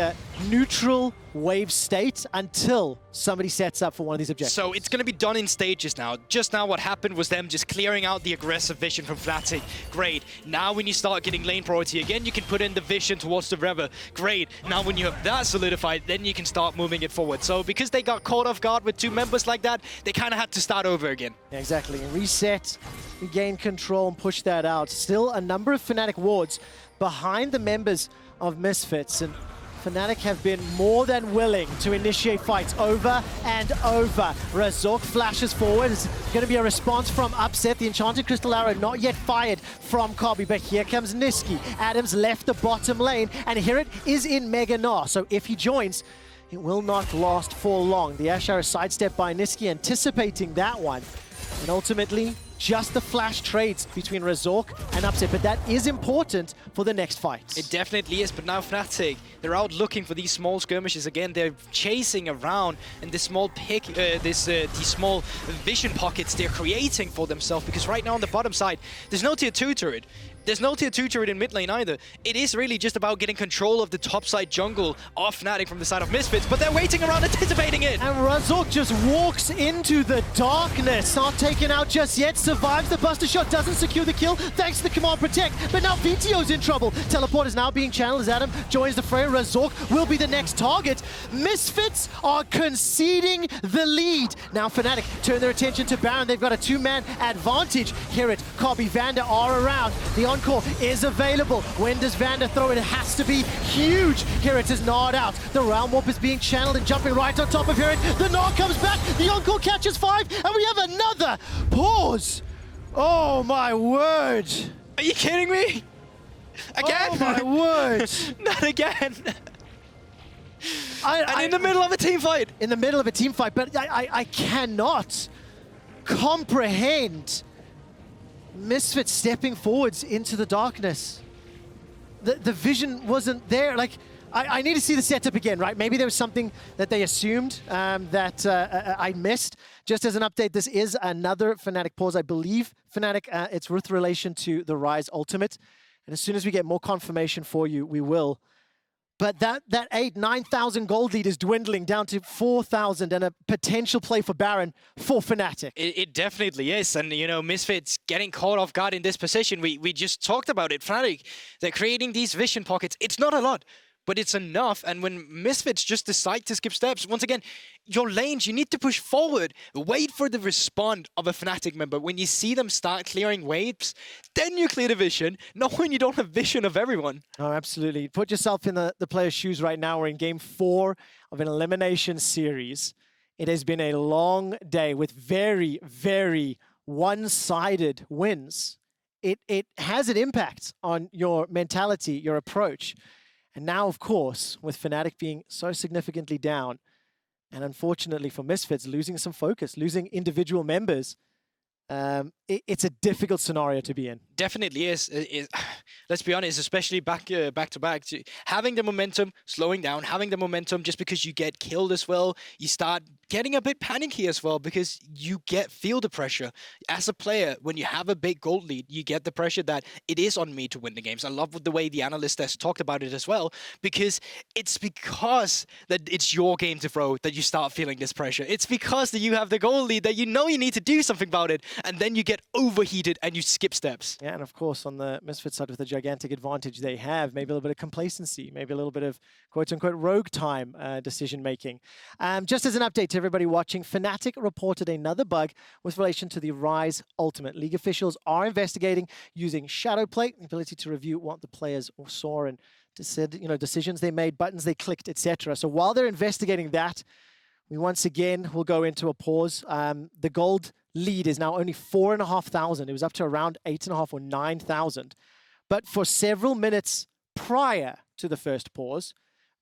Speaker 1: neutral wave state until somebody sets up for one of these objectives.
Speaker 2: So it's going to be done in stages now. Just now what happened was them just clearing out the aggressive vision from Fnatic. Great. Now when you start getting lane priority again, you can put in the vision towards the Rever. Great. Now when you have that solidified, then you can start moving it forward. So because they got caught off guard with 2 members like that, they kind of had to start over again.
Speaker 1: Yeah, exactly. And reset, regain control, and push that out. Still a number of Fnatic wards behind the members of Misfits, and Fnatic have been more than willing to initiate fights over and over. Razork flashes forward. It's going to be a response from Upset. The Enchanted Crystal Arrow not yet fired from Kobbe, but here comes Nisqy. Adams left the bottom lane, and HiRit is in Mega Gnar. So if he joins, it will not last for long. The Ashe Arrow sidestep by Nisqy, anticipating that one. And ultimately, just the flash trades between Razork and Upset, but that is important for the next fight.
Speaker 2: It definitely is, but now Fnatic, they're out looking for these small skirmishes again. They're chasing around, and this small these small vision pockets they're creating for themselves, because right now on the bottom side, there's no tier 2 turret. There's no tier 2 turret in mid lane either. It is really just about getting control of the top side jungle of Fnatic from the side of Misfits, but they're waiting around, anticipating it.
Speaker 1: And Razork just walks into the darkness. Not taken out just yet. Survives the Buster Shot. Doesn't secure the kill thanks to the Command Protect. But now Vitio's in trouble. Teleport is now being channeled as Adam joins the fray. Razork will be the next target. Misfits are conceding the lead. Now Fnatic turn their attention to Baron. They've got a 2-man advantage. HiRit, Kobbe, Vander are around. The encore is available. When does Vander throw it? It has to be huge. HiRit is gnawed out. The Realm Warp is being channeled and jumping right on top of HiRit. The Gnar comes back. The encore catches 5, and we have another pause. Oh my word.
Speaker 2: Are you kidding me? Again?
Speaker 1: Oh my word.
Speaker 2: Not again. And in the middle of a team fight.
Speaker 1: In the middle of a team fight, but I cannot comprehend Misfits stepping forwards into the darkness. The vision wasn't there. Like, I need to see the setup again, right? Maybe there was something that they assumed that I missed. Just as an update, this is another Fnatic pause. I believe Fnatic, it's with relation to the Ryze Ultimate. And as soon as we get more confirmation for you, we will. But that 9,000 gold lead is dwindling down to 4,000, and a potential play for Baron for Fnatic.
Speaker 2: It definitely is. And, you know, Misfits getting caught off guard in this position. We just talked about it. Fnatic, they're creating these vision pockets. It's not a lot, but it's enough. And when Misfits just decide to skip steps, once again, your lanes, you need to push forward. Wait for the respawn of a Fnatic member. When you see them start clearing waves, then you clear the vision, not when you don't have vision of everyone.
Speaker 1: Oh, absolutely. Put yourself in the player's shoes right now. We're in game 4 of an elimination series. It has been a long day with very, very one-sided wins. It has an impact on your mentality, your approach. And now, of course, with Fnatic being so significantly down, and unfortunately for Misfits, losing some focus, losing individual members, it's a difficult scenario to be in.
Speaker 2: Definitely is. Let's be honest, especially back to back, having the momentum, slowing down, having the momentum just because you get killed as well, you start getting a bit panicky as well because you feel the pressure. As a player, when you have a big gold lead, you get the pressure that it is on me to win the games. I love the way the analyst has talked about it as well, because it's because that it's your game to throw that you start feeling this pressure. It's because that you have the gold lead that you know you need to do something about it, and then you get overheated and you skip steps.
Speaker 1: Yeah, and of course, on the Misfits side, with the gigantic advantage they have, maybe a little bit of complacency, maybe a little bit of quote-unquote rogue time decision-making. Just as an update to everybody watching, Fnatic reported another bug with relation to the Ryze Ultimate. League officials are investigating using Shadowplay, the ability to review what the players saw and decisions they made, buttons they clicked, etc. So while they're investigating that, we once again will go into a pause. The gold lead is now only 4,500. It was up to around 8,500 or 9,000. But for several minutes prior to the first pause,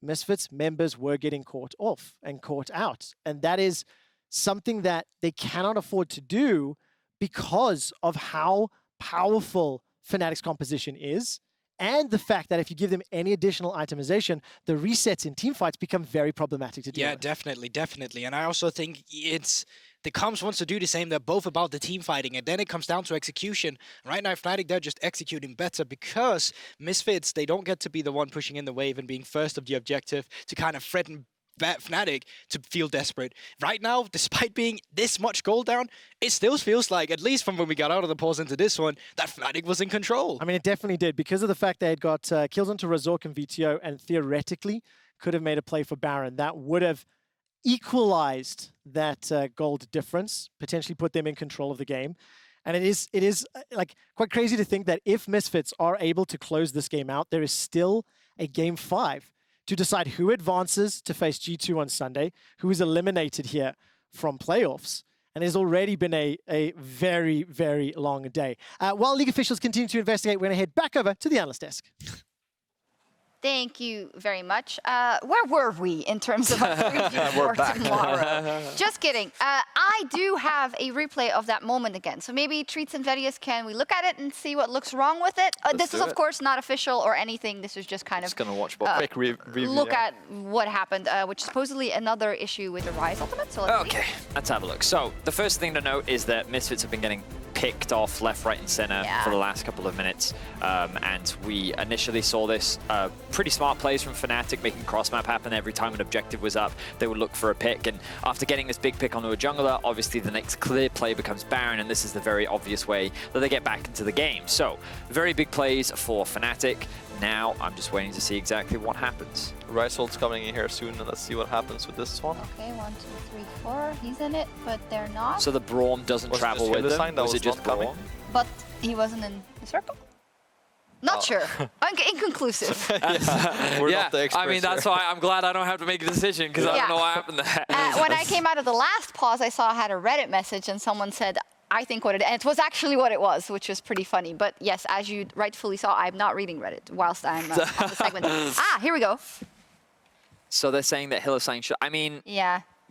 Speaker 1: Misfits members were getting caught off and caught out. And that is something that they cannot afford to do because of how powerful Fnatic's composition is, and the fact that if you give them any additional itemization, the resets in teamfights become very problematic to deal with.
Speaker 2: Yeah, definitely. And I also think it's The Comps wants to do the same. They're both about the team fighting, and then it comes down to execution. Right now, Fnatic, they're just executing better because Misfits, they don't get to be the one pushing in the wave and being first of the objective to kind of threaten Fnatic to feel desperate. Right now, despite being this much gold down, it still feels like, at least from when we got out of the pause into this one, that Fnatic was in control.
Speaker 1: I mean, it definitely did, because of the fact they had got kills onto Razork and Vitio, and theoretically could have made a play for Baron. That would have equalized that gold difference, potentially put them in control of the game. And it is like quite crazy to think that if Misfits are able to close this game out, there is still a game 5 to decide who advances to face G2 on Sunday, who is eliminated here from playoffs. And it's already been a very, very long day. While league officials continue to investigate, we're going to head back over to the analyst desk.
Speaker 3: Thank you very much. Where were we in terms of a preview for tomorrow? Just kidding. I do have a replay of that moment again. So maybe Treats and Vetheo, can we look at it and see what looks wrong with it? This is, of course, not official or anything. This is just kind of
Speaker 4: gonna watch quick review.
Speaker 3: Look at what happened, which is supposedly another issue with the Ryze ultimate. So let's see.
Speaker 5: Let's have a look. So the first thing to note is that Misfits have been getting picked off left, right, and center for the last couple of minutes. And we initially saw this pretty smart plays from Fnatic, making cross-map happen every time an objective was up. They would look for a pick, and after getting this big pick onto a jungler, obviously the next clear play becomes Baron, and this is the very obvious way that they get back into the game. So, very big plays for Fnatic. Now, I'm just waiting to see exactly what happens.
Speaker 4: Ryze ult's coming in here soon, and let's see what happens with this one.
Speaker 3: Okay, 1, 2, 3, 4. He's in it, but they're not.
Speaker 5: So the Braum doesn't travel with them? Was it just Braum?
Speaker 3: But he wasn't in the circle? Not sure. Inconclusive.
Speaker 4: We're not the experts
Speaker 5: I mean, that's why I'm glad I don't have to make a decision, because I don't know what happened there.
Speaker 3: When I came out of the last pause, I saw I had a Reddit message, and someone said, I think what it, and it was actually what it was, which was pretty funny. But yes, as you rightfully saw, I'm not reading Reddit whilst I'm on the segment. Here we go.
Speaker 5: So they're saying that Hylissang should, I mean...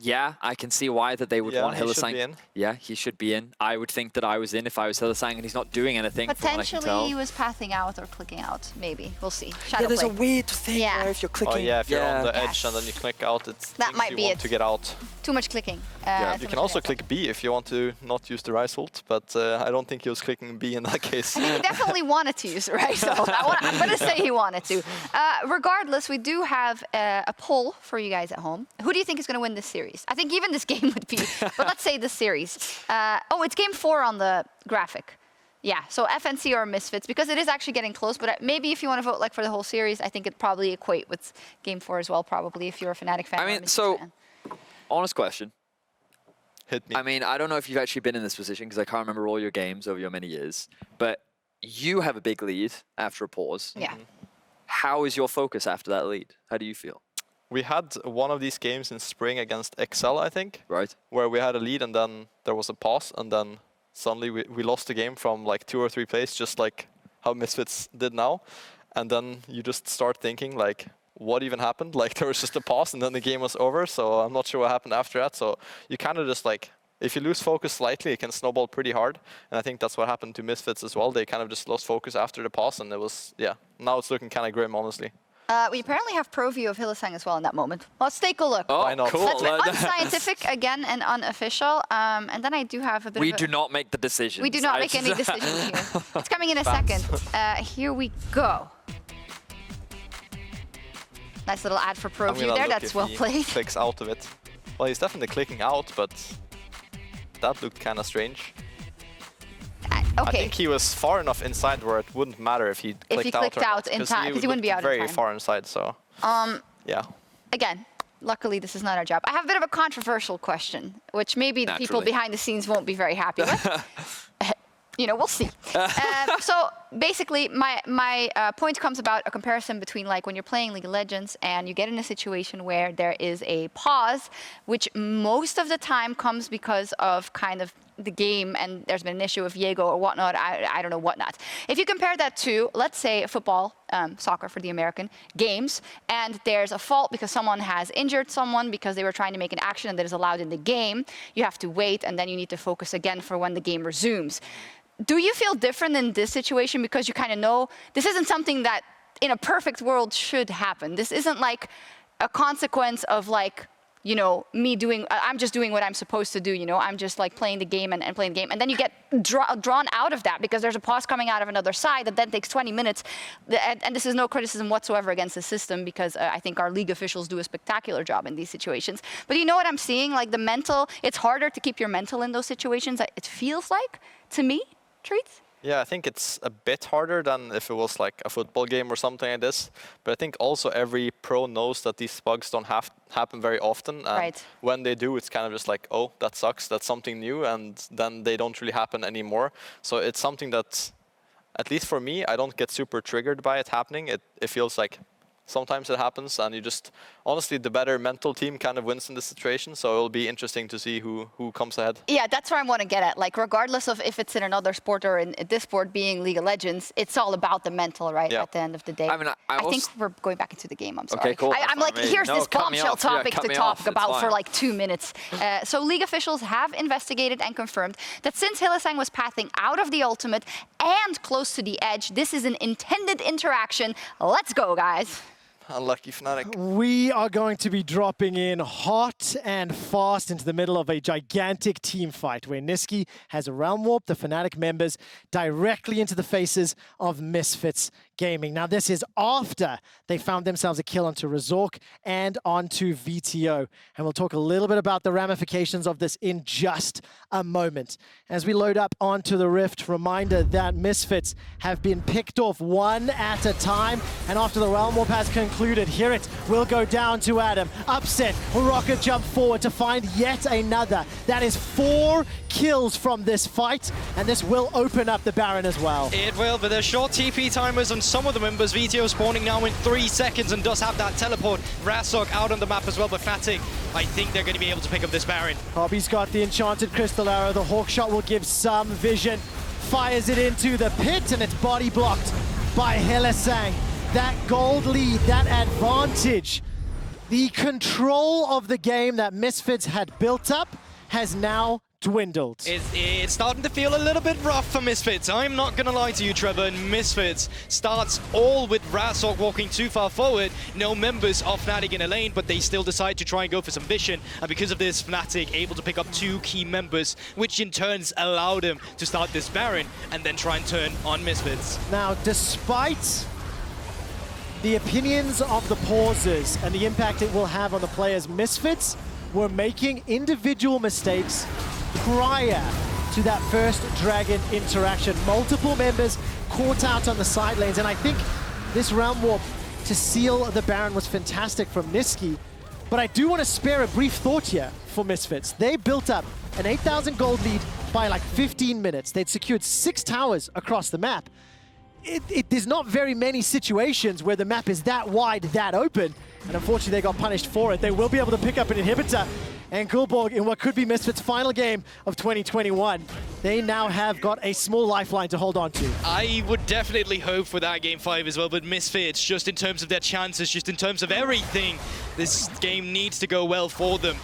Speaker 3: Yeah,
Speaker 5: I can see why that they would want Hylissang.
Speaker 4: He should be in.
Speaker 5: Yeah, he should be in. I would think that I was in if I was Hylissang, and he's not doing anything.
Speaker 3: Potentially he was pathing out or clicking out. Maybe. We'll see.
Speaker 5: Shadow there's a weird thing where if you're clicking.
Speaker 4: Oh yeah, if you're on the edge and then you click out, it's
Speaker 3: that might be
Speaker 4: to get out.
Speaker 3: Too much clicking.
Speaker 4: You can also click B if you want to not use the Ryze ult, but I don't think he was clicking B in that case.
Speaker 3: I mean, he definitely wanted to use Ryze ult. I'm going to say he wanted to. Regardless, we do have a poll for you guys at home. Who do you think is going to win this series? I think even this game would be, but let's say this series. It's game 4 on the graphic. Yeah, so FNC or Misfits, because it is actually getting close, but maybe if you want to vote like for the whole series, I think it'd probably equate with game 4 as well, probably, if you're a Fnatic fan.
Speaker 5: I mean, fan. Honest question.
Speaker 4: Hit me.
Speaker 5: I mean, I don't know if you've actually been in this position, because I can't remember all your games over your many years, but you have a big lead after a pause.
Speaker 3: Yeah.
Speaker 5: How is your focus after that lead? How do you feel?
Speaker 4: We had one of these games in spring against XL, I think.
Speaker 5: Right.
Speaker 4: Where we had a lead and then there was a pause, and then suddenly we lost the game from like 2 or 3 plays, just like how Misfits did now. And then you just start thinking like, what even happened? Like there was just a pause and then the game was over, so I'm not sure what happened after that. So you kind of just like, if you lose focus slightly, it can snowball pretty hard. And I think that's what happened to Misfits as well. They kind of just lost focus after the pause, and it was, now it's looking kind of grim, honestly.
Speaker 3: We apparently have pro view of Hylissang as well in that moment. Let's take a look.
Speaker 5: Oh, why not? Cool.
Speaker 3: That's unscientific again and unofficial. And then I do have a bit
Speaker 5: We do not make the decisions.
Speaker 3: We do not make any decisions here. It's coming in a second. Here we go. Nice little ad for pro view there. That's well played.
Speaker 4: Clicks out of it. Well, he's definitely clicking out, but that looked kind of strange. I think he was far enough inside where it wouldn't matter if he clicked out
Speaker 3: in time, because he wouldn't be out in time.
Speaker 4: Very far inside, so yeah.
Speaker 3: Again, luckily this is not our job. I have a bit of a controversial question, which maybe the people behind the scenes won't be very happy with. We'll see. So basically, my point comes about a comparison between like when you're playing League of Legends and you get in a situation where there is a pause, which most of the time comes because of kind of the game, and there's been an issue with Viego or whatnot, I don't know whatnot. If you compare that to, let's say, football, soccer for the American, games, and there's a fault because someone has injured someone because they were trying to make an action that is allowed in the game, you have to wait, and then you need to focus again for when the game resumes. Do you feel different in this situation because you kind of know this isn't something that in a perfect world should happen? This isn't like a consequence of like, you know, me doing, I'm just doing what I'm supposed to do, you know, I'm just like playing the game and playing the game. And then you get drawn out of that because there's a pause coming out of another side that then takes 20 minutes. And this is no criticism whatsoever against the system because I think our league officials do a spectacular job in these situations. But you know what I'm seeing? Like the mental, it's harder to keep your mental in those situations. It feels like, to me, Treats.
Speaker 4: Yeah, I think it's a bit harder than if it was like a football game or something like this. But I think also every pro knows that these bugs don't happen very often. And when they do, it's kind of just like, oh, that sucks. That's something new. And then they don't really happen anymore. So it's something that, at least for me, I don't get super triggered by it happening. It feels like sometimes it happens, and you just, honestly, the better mental team kind of wins in this situation, so it'll be interesting to see who comes ahead.
Speaker 3: Yeah, that's where I want to get at. Like, regardless of if it's in another sport or in this sport being League of Legends, it's all about the mental, right, at the end of the day.
Speaker 5: I mean, I
Speaker 3: think we're going back into the game, I'm sorry.
Speaker 5: Okay, cool.
Speaker 3: I'm like, here's this bombshell topic to talk about for like 2 minutes. So League officials have investigated and confirmed that since Hylissang was pathing out of the ultimate and close to the edge, this is an intended interaction. Let's go, guys.
Speaker 4: Unlucky Fnatic.
Speaker 1: We are going to be dropping in hot and fast into the middle of a gigantic team fight where Nisqy has a realm warp the Fnatic members directly into the faces of Misfits Gaming. Now this is after they found themselves a kill onto Razork and onto Vitio. And we'll talk a little bit about the ramifications of this in just a moment. As we load up onto the Rift, reminder that Misfits have been picked off one at a time. And after the realm warp has concluded, HiRit will go down to Adam. Upset, rocket jump forward to find yet another. That is 4 kills from this fight, and this will open up the Baron as well.
Speaker 2: It will, but there's short TP timers on some of the members. Vitio spawning now in 3 seconds and does have that teleport. Razork out on the map as well, but Fnatic, I think they're going to be able to pick up this Baron.
Speaker 1: Kobbe's got the enchanted crystal arrow. The hawk shot will give some vision. Fires it into the pit, and it's body blocked by Hylissang. That gold lead, that advantage, the control of the game that Misfits had built up has now dwindled.
Speaker 2: It's starting to feel a little bit rough for Misfits. I'm not going to lie to you, Trevor. And Misfits starts all with Razork walking too far forward. No members of Fnatic in a lane, but they still decide to try and go for some vision. And because of this, Fnatic able to pick up 2 key members, which in turns allow them to start this Baron and then try and turn on Misfits.
Speaker 1: Now, despite the opinions of the pauses and the impact it will have on the players, Misfits were making individual mistakes prior to that first Dragon interaction. Multiple members caught out on the side lanes, and I think this realm warp to seal the Baron was fantastic from Nisqy, but I do want to spare a brief thought here for Misfits. They built up an 8,000 gold lead by like 15 minutes. They'd secured 6 towers across the map. There's not very many situations where the map is that wide, that open, and unfortunately they got punished for it. They will be able to pick up an inhibitor, and Guldborg, in what could be Misfits' final game of 2021, they now have got a small lifeline to hold on to.
Speaker 2: I would definitely hope for that game 5 as well, but Misfits, just in terms of their chances, just in terms of everything, this game needs to go well for them.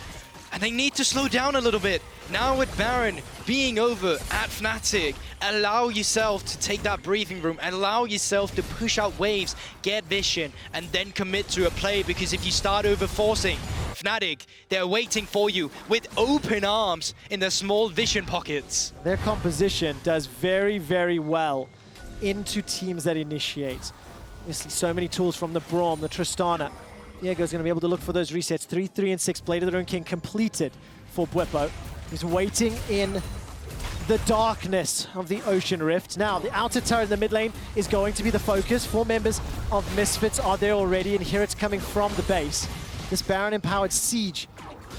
Speaker 2: And they need to slow down a little bit. Now with Baron being over at Fnatic, allow yourself to take that breathing room, allow yourself to push out waves, get vision, and then commit to a play, because if you start over-forcing, Fnatic, they're waiting for you with open arms in their small vision pockets.
Speaker 1: Their composition does very, very well into teams that initiate. You see so many tools from the Braum, the Tristana. Viego's going to be able to look for those resets. 3, 3, and 6. Blade of the Rune King completed for Bwipo. He's waiting in the darkness of the Ocean Rift. Now, the outer turret in the mid lane is going to be the focus. 4 members of Misfits are there already, and HiRit's coming from the base. This Baron-empowered siege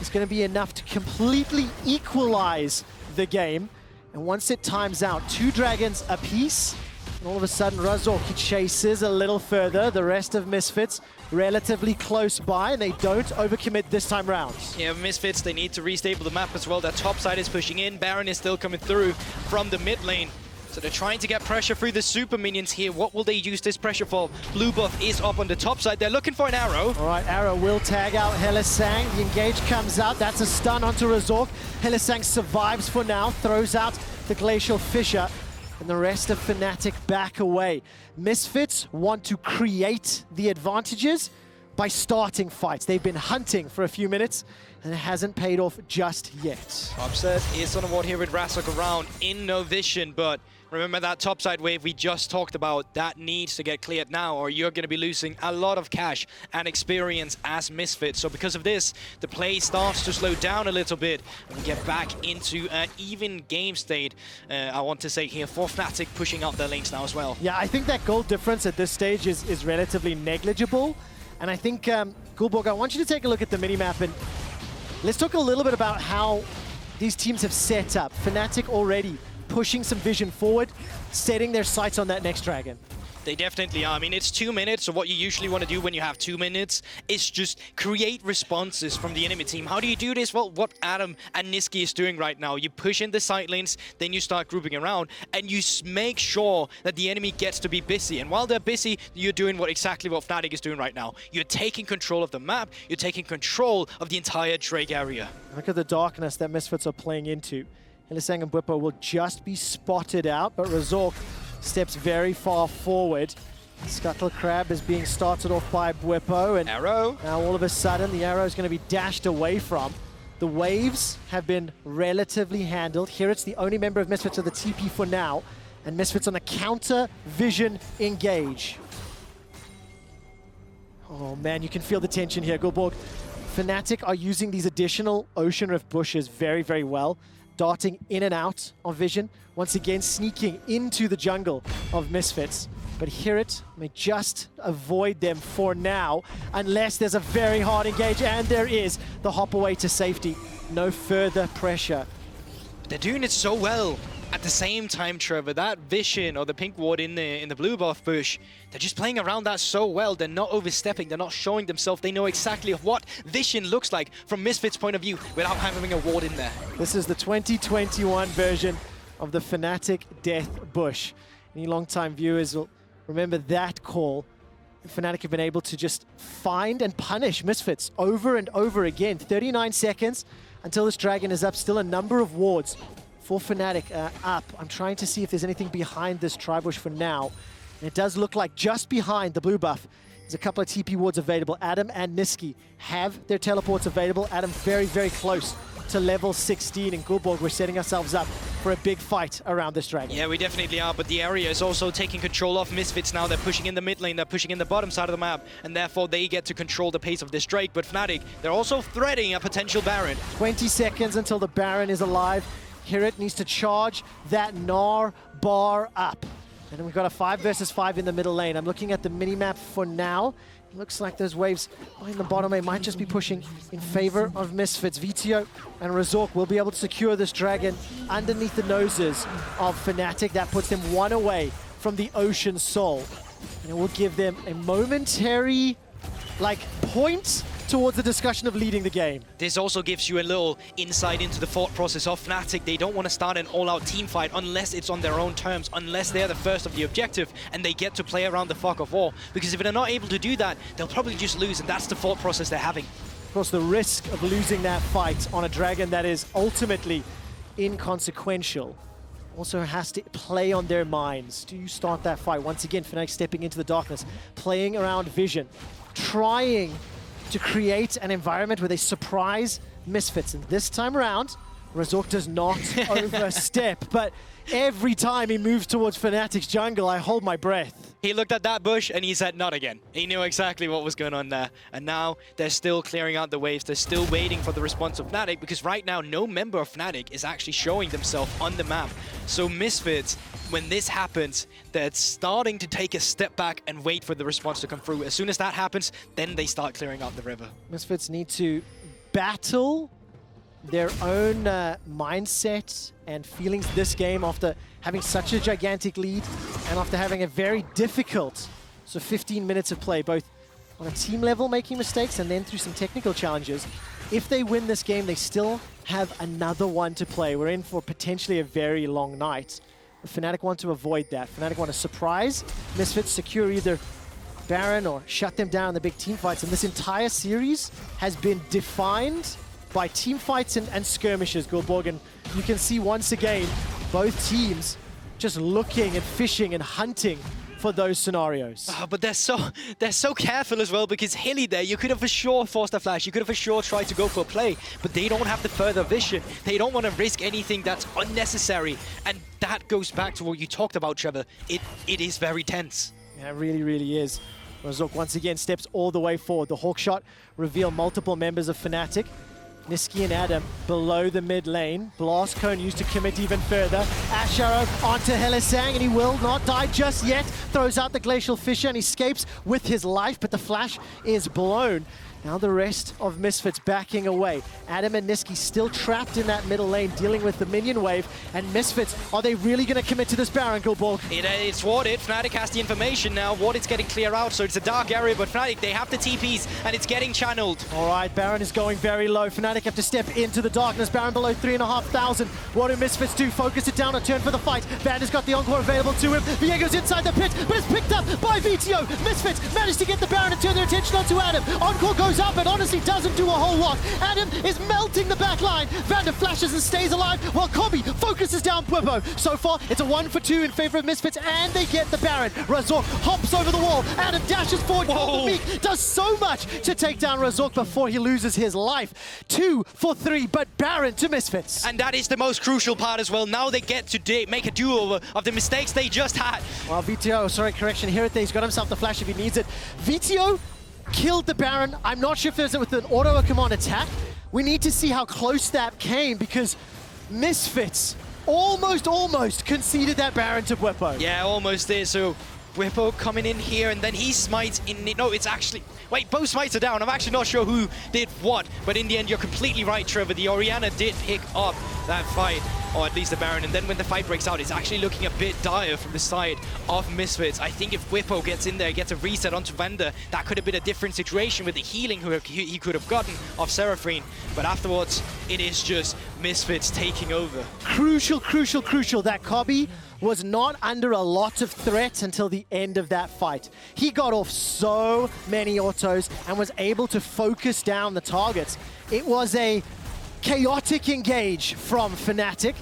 Speaker 1: is going to be enough to completely equalize the game. And once it times out, 2 dragons apiece, and all of a sudden, Razork chases a little further. The rest of Misfits relatively close by, and they don't overcommit this time round.
Speaker 2: Yeah, Misfits, they need to restable the map as well. Their top side is pushing in. Baron is still coming through from the mid lane. So they're trying to get pressure through the super minions here. What will they use this pressure for? Blue buff is up on the top side. They're looking for an arrow.
Speaker 1: All right, arrow will tag out Hylissang. The engage comes out. That's a stun onto Razork. Hylissang survives for now, throws out the Glacial Fissure, and the rest of Fnatic back away. Misfits want to create the advantages by starting fights. They've been hunting for a few minutes, and it hasn't paid off just yet.
Speaker 2: Upset is on the board here with Razork around in no vision, but remember that topside wave we just talked about, that needs to get cleared now or you're going to be losing a lot of cash and experience as Misfits. So because of this, the play starts to slow down a little bit and we get back into an even game state, I want to say here, for Fnatic pushing up their lanes now as well.
Speaker 1: Yeah, I think that gold difference at this stage is relatively negligible. And I think, Guldborg, I want you to take a look at the minimap and let's talk a little bit about how these teams have set up. Fnatic already pushing some vision forward, setting their sights on that next dragon.
Speaker 2: They definitely are. I mean, it's 2 minutes, so what you usually want to do when you have 2 minutes is just create responses from the enemy team. How do you do this? Well, what Adam and Nisqy is doing right now, you push in the side lanes, then you start grouping around, and you make sure that the enemy gets to be busy. And while they're busy, you're doing exactly what Fnatic is doing right now. You're taking control of the map, you're taking control of the entire Drake area.
Speaker 1: Look at the darkness that Misfits are playing into. Hylissang and Bwipo will just be spotted out, but Razork steps very far forward. Scuttle Crab is being started off by Bwipo, and
Speaker 2: Arrow.
Speaker 1: now all of a sudden the arrow is going to be dashed away from. The waves have been relatively handled. HiRit's the only member of Misfits of the TP for now, and Misfits on a counter vision engage. Oh man, you can feel the tension here, Guldborg. Fnatic are using these additional Ocean Rift bushes very, very well, darting in and out of vision, once again sneaking into the jungle of Misfits. But HiRit may just avoid them for now, unless there's a very hard engage, and there is the hop away to safety. No further pressure.
Speaker 2: They're doing it so well. At the same time, Trevor, that vision or the pink ward in the blue buff bush, they're just playing around that so well. They're not overstepping, they're not showing themselves. They know exactly what vision looks like from Misfits' point of view without having a ward in there.
Speaker 1: This is the 2021 version of the Fnatic Death Bush. Any long-time viewers will remember that call. Fnatic have been able to just find and punish Misfits over and over again. 39 seconds until this dragon is up. Still a number of wards for Fnatic up. I'm trying to see if there's anything behind this Tribush for now. And it does look like just behind the blue buff, there's a couple of TP wards available. Adam and Nisqy have their teleports available. Adam very, very close to level 16. In Guldborg, we're setting ourselves up for a big fight around this dragon.
Speaker 2: Yeah, we definitely are, but the area is also taking control of Misfits now. They're pushing in the mid lane, they're pushing in the bottom side of the map, and therefore they get to control the pace of this Drake. But Fnatic, they're also threading a potential Baron.
Speaker 1: 20 seconds until the Baron is alive. HiRit needs to charge that Gnar bar up. And then we've got a 5 versus 5 in the middle lane. I'm looking at the minimap for now. It looks like those waves in the bottom lane might just be pushing in favor of Misfits. Vitio and Razork will be able to secure this dragon underneath the noses of Fnatic. That puts them 1 away from the Ocean Soul. And it will give them a momentary, point towards the discussion of leading the game.
Speaker 2: This also gives you a little insight into the thought process of Fnatic. They don't want to start an all-out team fight unless it's on their own terms, unless they're the first of the objective and they get to play around the fog of war. Because if they're not able to do that, they'll probably just lose, and that's the thought process they're having.
Speaker 1: Of course, the risk of losing that fight on a dragon that is ultimately inconsequential also has to play on their minds. Do you start that fight? Once again, Fnatic stepping into the darkness, playing around vision, trying to create an environment where they surprise Misfits. And this time around, Razork does not overstep, but every time he moves towards Fnatic's jungle, I hold my breath.
Speaker 2: He looked at that bush and he said, not again. He knew exactly what was going on there. And now they're still clearing out the waves. They're still waiting for the response of Fnatic, because right now no member of Fnatic is actually showing themselves on the map. So Misfits, when this happens, they're starting to take a step back and wait for the response to come through. As soon as that happens, then they start clearing out the river.
Speaker 1: Misfits need to battle their own mindset and feelings this game after having such a gigantic lead and after having a very difficult 15 minutes of play, both on a team level making mistakes and then through some technical challenges. If they win this game, they still have another one to play. We're in for potentially a very long night. But Fnatic want to avoid that. Fnatic want to surprise Misfits, secure either Baron or shut them down in the big team fights. And this entire series has been defined by team fights and skirmishes, Guldborg. And you can see once again, both teams just looking and fishing and hunting for those scenarios.
Speaker 2: Oh, but they're so careful as well, because Hilly there, you could have for sure forced a flash, you could have for sure tried to go for a play, but they don't have the further vision. They don't want to risk anything that's unnecessary, and that goes back to what you talked about, Trevor. It is very tense.
Speaker 1: Yeah, it really, really is. Razork once again steps all the way forward. The hawk shot reveal multiple members of Fnatic. Nisqy and Adam below the mid lane. Blast Cone used to commit even further. Ashe arrow onto Hylissang, and he will not die just yet. Throws out the Glacial Fissure and escapes with his life, but the flash is blown. Now the rest of Misfits backing away. Adam and Nisqy still trapped in that middle lane, dealing with the minion wave. And Misfits, are they really going to commit to this Baron, Guldborg?
Speaker 2: It's warded. Fnatic has the information now. Warded's getting clear out, so it's a dark area, but Fnatic, they have the TPs, and it's getting channeled.
Speaker 1: All right, Baron is going very low. Fnatic have to step into the darkness. Baron below 3,500. What do Misfits do? Focus it down and turn for the fight. Vander's got the Encore available to him. Viego's inside the pit, but it's picked up by Vitio. Misfits managed to get the Baron and turn their attention onto Adam. Encore goes up, but honestly doesn't do a whole lot. Adam is melting the back line. Vander flashes and stays alive, while Kobbe focuses down Bwipo. So far, it's a 1 for 2 in favor of Misfits, and they get the Baron. Razork hops over the wall. Adam dashes forward. Meek does so much to take down Razork before he loses his life. 2 for 3, but Baron to Misfits.
Speaker 2: And that is the most crucial part as well. Now they get to make a do-over of the mistakes they just had.
Speaker 3: Well,
Speaker 1: Vitio, sorry, correction, HiRit, he's got himself the flash if he needs it. Vitio killed the Baron. I'm not sure if there's with an auto or command attack. We need to see how close that came, because Misfits almost conceded that Baron to Bwipo.
Speaker 2: Yeah, almost there. So Wippo coming in here, and then he smites in. No, it's actually. Wait, both smites are down. I'm actually not sure who did what, but in the end, you're completely right, Trevor. The Orianna did pick up that fight, or at least the Baron, and then when the fight breaks out, it's actually looking a bit dire from the side of Misfits. I think if Wippo gets in there, gets a reset onto Vander, that could have been a different situation with the healing he could have gotten off Seraphine. But afterwards, it is just Misfits taking over.
Speaker 1: Crucial that Kobbe was not under a lot of threat until the end of that fight. He got off so many autos and was able to focus down the targets. It was a chaotic engage from Fnatic.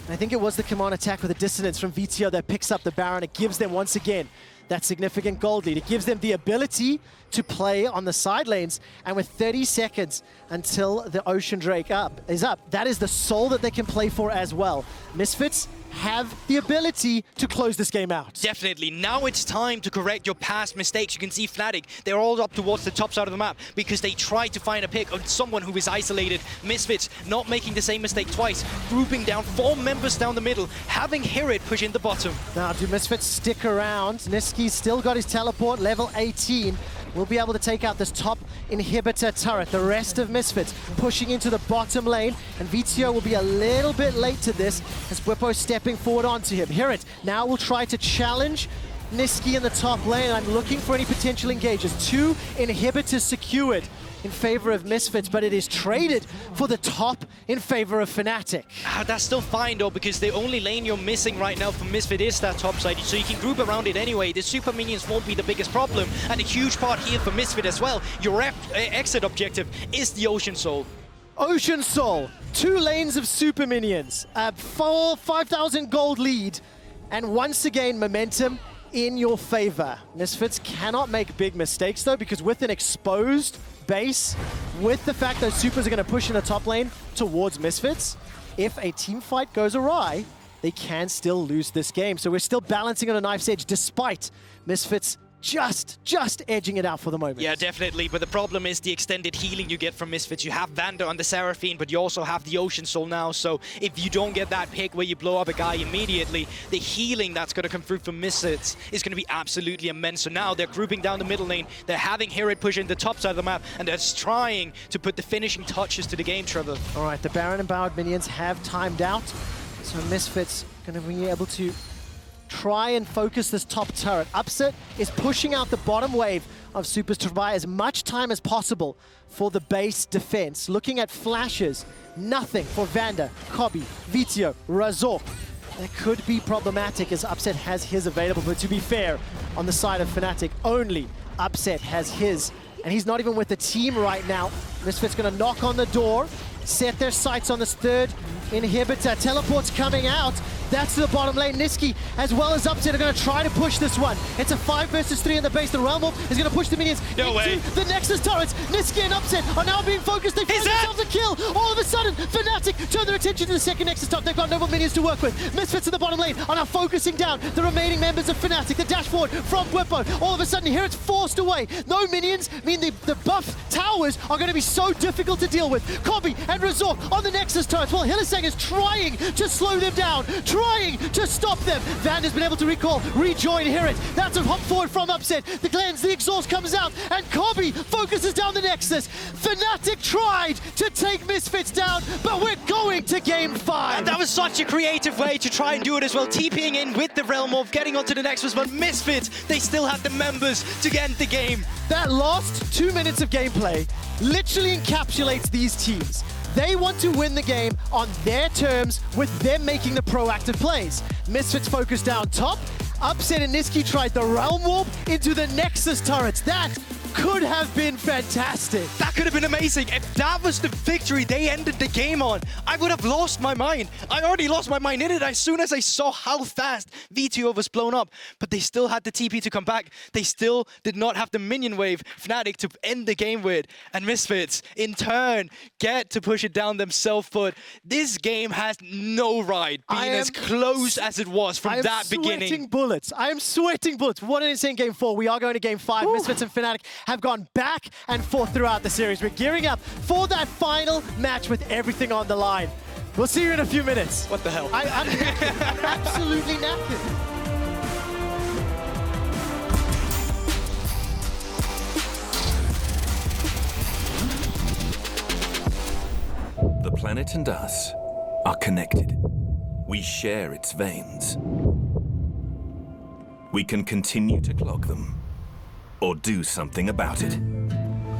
Speaker 1: I think it was the command attack with a dissonance from Vitio that picks up the Baron. It gives them, once again, that significant gold lead. It gives them the ability to play on the side lanes, and with 30 seconds until the Ocean Drake is up, that is the soul that they can play for as well. Misfits have the ability to close this game out.
Speaker 2: Definitely. Now it's time to correct your past mistakes. You can see Fnatic, they're all up towards the top side of the map because they tried to find a pick on someone who is isolated. Misfits not making the same mistake twice, grouping down 4 members down the middle, having HiRit push in the bottom.
Speaker 1: Now, do Misfits stick around? Nisqy's still got his teleport, level 18. We'll be able to take out this top inhibitor turret. The rest of Misfits pushing into the bottom lane, and Vitio will be a little bit late to this as Wippo stepping forward onto him. HiRit now will try to challenge Nisqy in the top lane. I'm looking for any potential engages. 2 inhibitors secured in favor of Misfits, but it is traded for the top in favor of Fnatic.
Speaker 2: That's still fine though, because the only lane you're missing right now from Misfit is that top side, so you can group around it anyway. The super minions won't be the biggest problem, and a huge part here for Misfit as well. Your exit objective is the Ocean Soul.
Speaker 1: Ocean Soul, 2 lanes of super minions, 5,000 gold lead, and once again momentum in your favor. Misfits cannot make big mistakes though, because with an exposed base, with the fact those supers are going to push in the top lane towards Misfits, if a team fight goes awry, they can still lose this game. So we're still balancing on a knife's edge despite Misfits just edging it out for the moment.
Speaker 2: Yeah, definitely, but the problem is the extended healing you get from Misfits. You have Vander on the Seraphine, but you also have the Ocean Soul now, so if you don't get that pick where you blow up a guy immediately, the healing that's going to come through from Misfits is going to be absolutely immense. So now they're grouping down the middle lane, they're having HiRit push in the top side of the map, and they're trying to put the finishing touches to the game, Trevor.
Speaker 1: All right, the Baron and Empowered minions have timed out, so Misfits going to be able to try and focus this top turret. Upset is pushing out the bottom wave of supers to buy as much time as possible for the base defense. Looking at flashes, nothing for Vander, Kobbe, Vitio, Razork. That could be problematic as Upset has his available, but to be fair, on the side of Fnatic, only Upset has his, and he's not even with the team right now. Misfits gonna knock on the door, set their sights on this 3rd inhibitor. Teleport's coming out. That's to the bottom lane. Nisqy, as well as Upset, are going to try to push this one. It's a 5 versus 3 in the base. The Realm Warp is going to push the minions into the Nexus turrets. Nisqy and Upset are now being focused. They find themselves a kill. All of a sudden, Fnatic turn their attention to the second Nexus top. They've got no more minions to work with. Misfits in the bottom lane are now focusing down the remaining members of Fnatic. The dash forward from Wippo. All of a sudden, here it's forced away. No minions mean the buff towers are going to be so difficult to deal with. Kobbe and Razork on the Nexus turrets. Well, Hylissang is trying to slow them down, trying to stop them. Vander's been able to rejoin HiRit. That's a hop forward from Upset. The cleanse, the exhaust comes out, and Kobbe focuses down the Nexus. Fnatic tried to take Misfits down, but we're going to game 5.
Speaker 2: And that was such a creative way to try and do it as well. TPing in with the Realm of getting onto the Nexus, but Misfits, they still had the members to end the game.
Speaker 1: That last 2 minutes of gameplay literally encapsulates these teams. They want to win the game on their terms with them making the proactive plays. Misfits focused down top. Upset and Nisqy tried the Realm Warp into the Nexus turrets. That could have been fantastic.
Speaker 2: That could have been amazing. If that was the victory they ended the game on, I would have lost my mind. I already lost my mind in it as soon as I saw how fast Vitio was blown up. But they still had the TP to come back. They still did not have the minion wave Fnatic to end the game with. And Misfits, in turn, get to push it down themselves. But this game has no right being as close as it was from that beginning.
Speaker 1: I am sweating bullets. What an insane game 4. We are going to game 5. Ooh. Misfits and Fnatic have gone back and forth throughout the series. We're gearing up for that final match with everything on the line. We'll see you in a few minutes.
Speaker 2: What the hell?
Speaker 1: I'm absolutely knackered.
Speaker 6: The planet and us are connected. We share its veins. We can continue to clog them, or do something about it.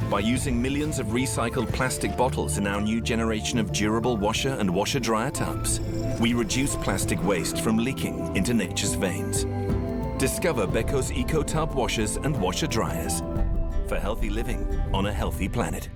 Speaker 6: By using millions of recycled plastic bottles in our new generation of durable washer and washer-dryer tubs, we reduce plastic waste from leaking into nature's veins. Discover Bwipo's eco-tub washers and washer-dryers for healthy living on a healthy planet.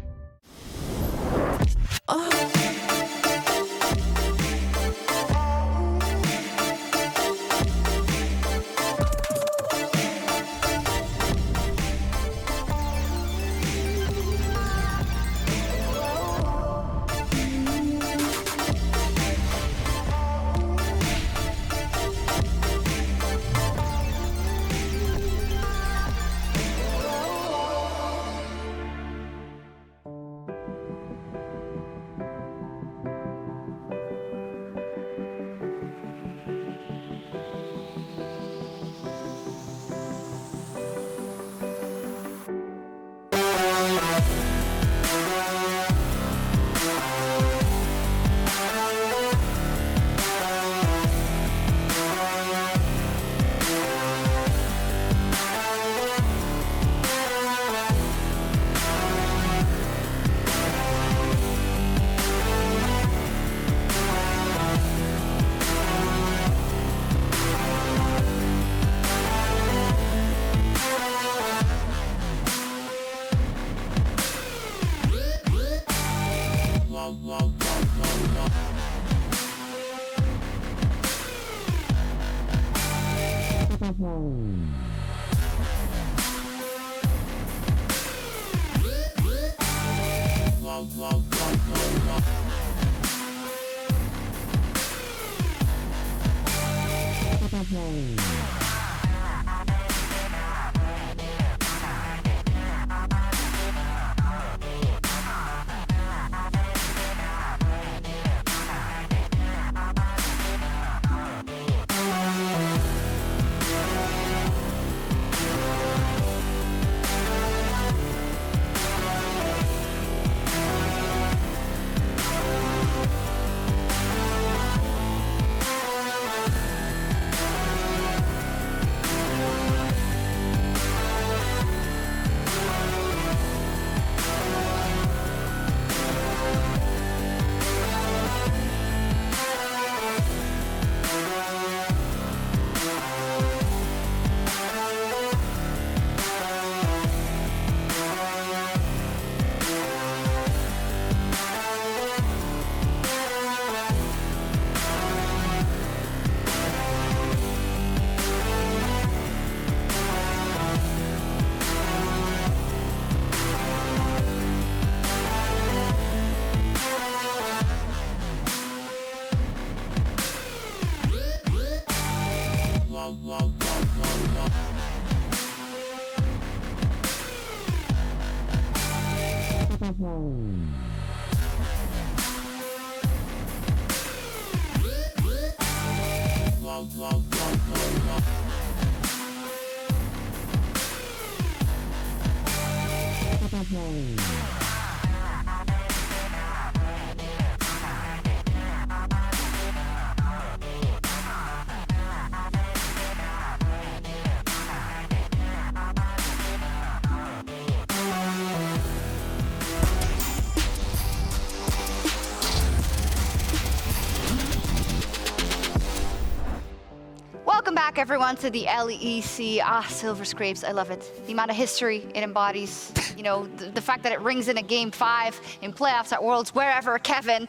Speaker 3: Welcome back, everyone, to the LEC. Silver Scrapes, I love it. The amount of history it embodies, you know, the fact that it rings in a Game 5, in playoffs, at Worlds, wherever, Kevin,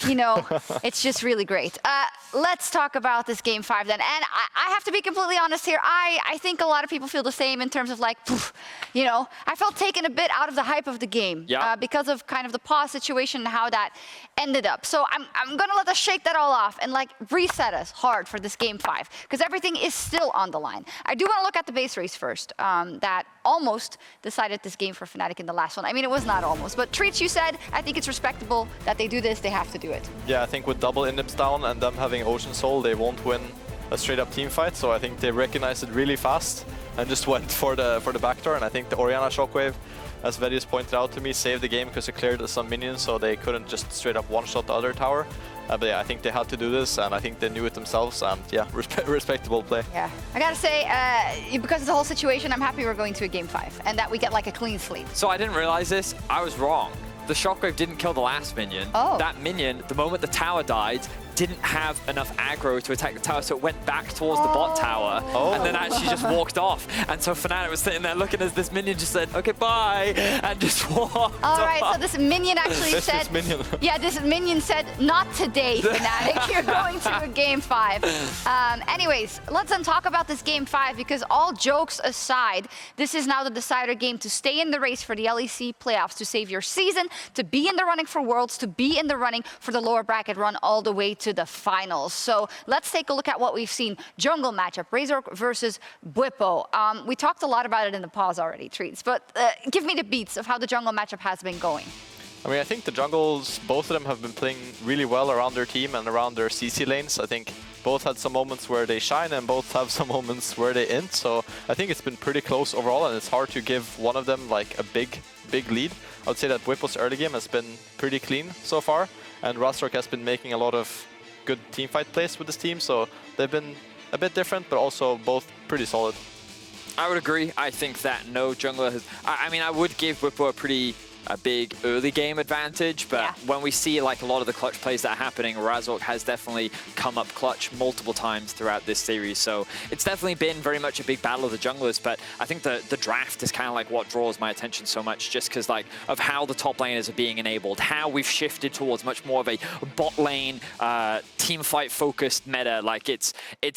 Speaker 3: you know, it's just really great. Let's talk about this Game 5 then. And I have to be completely honest here. I think a lot of people feel the same in terms of like, you know, I felt taken a bit out of the hype of the game because of kind of the pause situation and how that ended up. So I'm gonna let us shake that all off and like reset us hard for this Game 5, because everything is still on the line. I do want to look at the base race first, that almost decided this game for Fnatic in the last one. I mean, it was not almost, but Treats, you said, I think it's respectable that they do this, they have to do it.
Speaker 4: Yeah, I think with double inhibits down and them having Ocean Soul, they won't win a straight up team fight, so I think they recognized it really fast and just went for the backdoor, and I think the Orianna Shockwave, as Vetheo pointed out to me, saved the game because it cleared some minions, so they couldn't just straight up one-shot the other tower. But yeah, I think they had to do this, and I think they knew it themselves, and yeah, respectable play.
Speaker 3: Yeah, I gotta say, because of the whole situation, I'm happy we're going to a Game 5, and that we get like a clean slate.
Speaker 5: So I didn't realize this, I was wrong. The Shockwave didn't kill the last minion.
Speaker 3: Oh.
Speaker 5: That minion, the moment the tower died, didn't have enough aggro to attack the tower, so it went back towards the bot tower, and then actually just walked off. And so Fnatic was sitting there looking as this minion just said, okay, bye, and just walked
Speaker 3: All right,
Speaker 5: off.
Speaker 3: so this minion actually said,
Speaker 4: this minion.
Speaker 3: yeah, this minion said, not today, Fnatic. You're going to a Game 5. Anyways, let's then talk about this Game 5, because all jokes aside, this is now the decider game to stay in the race for the LEC playoffs, to save your season, to be in the running for Worlds, to be in the running for the lower bracket run all the way to the finals. So let's take a look at what we've seen. Jungle matchup, Razork versus Bwipo. We talked a lot about it in the pause already, Treats, but give me the beats of how the jungle matchup has been going.
Speaker 4: I mean, I think the jungles, both of them have been playing really well around their team and around their CC lanes. I think both had some moments where they shine and both have some moments where they int. So I think it's been pretty close overall, and it's hard to give one of them like a big lead. I would say that Bwipo's early game has been pretty clean so far, and Razork has been making a lot of good teamfight plays with this team, so they've been a bit different, but also both pretty solid.
Speaker 5: I would agree. I think that no jungler has... I mean, I would give Wippo a big early game advantage, but when we see like a lot of the clutch plays that are happening, Razork has definitely come up clutch multiple times throughout this series. So it's definitely been very much a big battle of the junglers, but I think the draft is kind of like what draws my attention so much, just because like of how the top laners are being enabled, how we've shifted towards much more of a bot lane team fight focused meta. Like it's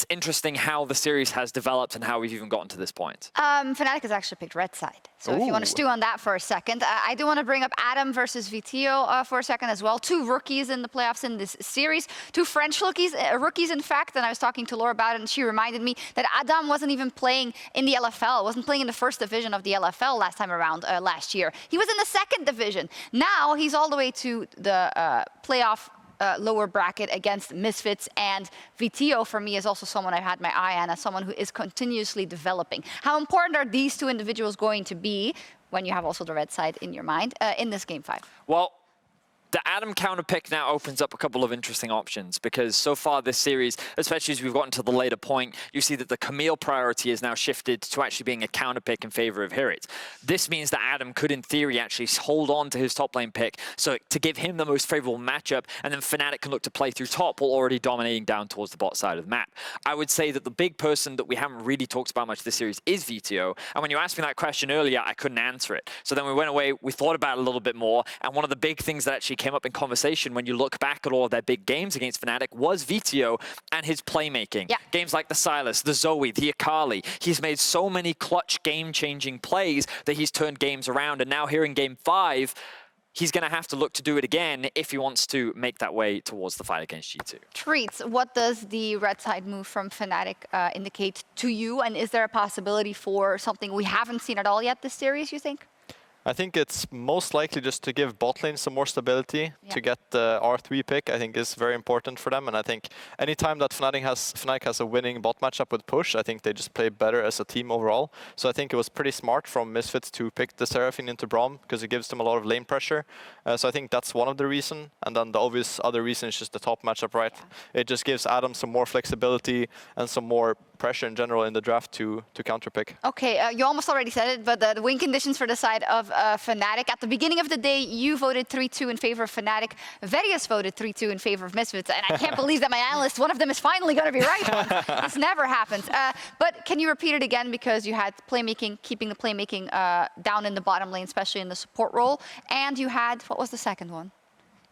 Speaker 5: interesting how the series has developed and how we've even gotten to this point.
Speaker 3: Fnatic has actually picked red side. So if you want to stew on that for a second, I do want to bring up Adam versus Vitio for a second as well. Two rookies in the playoffs in this series. Two French rookies, in fact, and I was talking to Laura about it, and she reminded me that Adam wasn't even playing in the LFL, wasn't playing in the first division of the LFL last time around, last year. He was in the second division. Now he's all the way to the playoff lower bracket against Misfits, and Vitio for me is also someone I've had my eye on as someone who is continuously developing. How important are these two individuals going to be when you have also the red side in your mind in this Game 5?
Speaker 5: Well, the Adam counter pick now opens up a couple of interesting options, because so far this series, especially as we've gotten to the later point, you see that the Camille priority is now shifted to actually being a counter pick in favor of HiRit. This means that Adam could, in theory, actually hold on to his top lane pick, so to give him the most favorable matchup, and then Fnatic can look to play through top while already dominating down towards the bot side of the map. I would say that the big person that we haven't really talked about much this series is Vitio, and when you asked me that question earlier, I couldn't answer it. So then we went away, we thought about it a little bit more, and one of the big things that actually came up in conversation when you look back at all of their big games against Fnatic was Vitio and his playmaking. Yeah. Games like the Sylas, the Zoe, the Akali. He's made so many clutch game-changing plays that he's turned games around, and now here in Game 5, he's going to have to look to do it again if he wants to make that way towards the fight against G2.
Speaker 3: Treats, what does the red side move from Fnatic indicate to you? And is there a possibility for something we haven't seen at all yet this series, you think?
Speaker 4: I think it's most likely just to give bot lane some more stability to get the R3 pick. I think is very important for them, and I think anytime that Fnatic has a winning bot matchup with push, I think they just play better as a team overall. So I think it was pretty smart from Misfits to pick the Seraphine into Braum because it gives them a lot of lane pressure. So I think that's one of the reasons, and then the obvious other reason is just the top matchup, right? It just gives Adam some more flexibility and some more pressure in general in the draft to counterpick.
Speaker 3: Okay, you almost already said it, but the win conditions for the side of Fnatic. At the beginning of the day, you voted 3-2 in favor of Fnatic. Vetheo's voted 3-2 in favor of Misfits, and I can't believe that my analyst, one of them is finally going to be right. This never happens. But can you repeat it again, because you had playmaking, keeping the playmaking down in the bottom lane, especially in the support role, and you had, what was the second one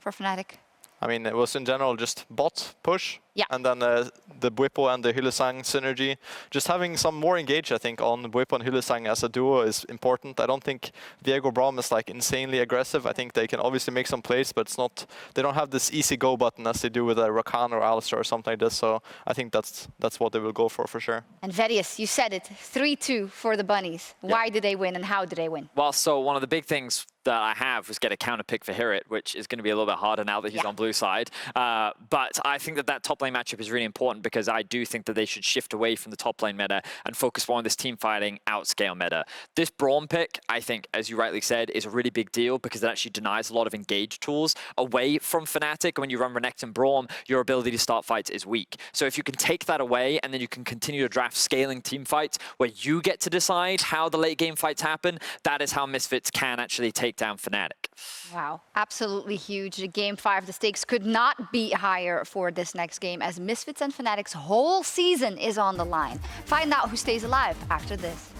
Speaker 3: for Fnatic?
Speaker 4: I mean, it was in general just bot push, and then the Bwipo and the Hylissang synergy. Just having some more engage, I think, on Bwipo and Hylissang as a duo is important. I don't think Viego Braum is like insanely aggressive. I think they can obviously make some plays, but it's not. They don't have this easy go button as they do with a Rakan or Alistar or something like this. So I think that's what they will go for sure.
Speaker 3: And Vetheus, you said it, 3-2 for the Bunnies. Why did they win, and how did they win?
Speaker 5: Well, so one of the big things that I have was get a counter pick for HiRit, which is going to be a little bit harder now that he's on blue side. But I think that top lane matchup is really important because I do think that they should shift away from the top lane meta and focus more on this team fighting outscale meta. This Braum pick, I think, as you rightly said, is a really big deal because it actually denies a lot of engage tools away from Fnatic. When you run Renekton Braum, your ability to start fights is weak. So if you can take that away and then you can continue to draft scaling team fights where you get to decide how the late game fights happen, that is how Misfits can actually take down Fnatic.
Speaker 3: Wow, absolutely huge. Game 5, the stakes could not be higher for this next game as Misfits and Fnatic's whole season is on the line. Find out who stays alive after this.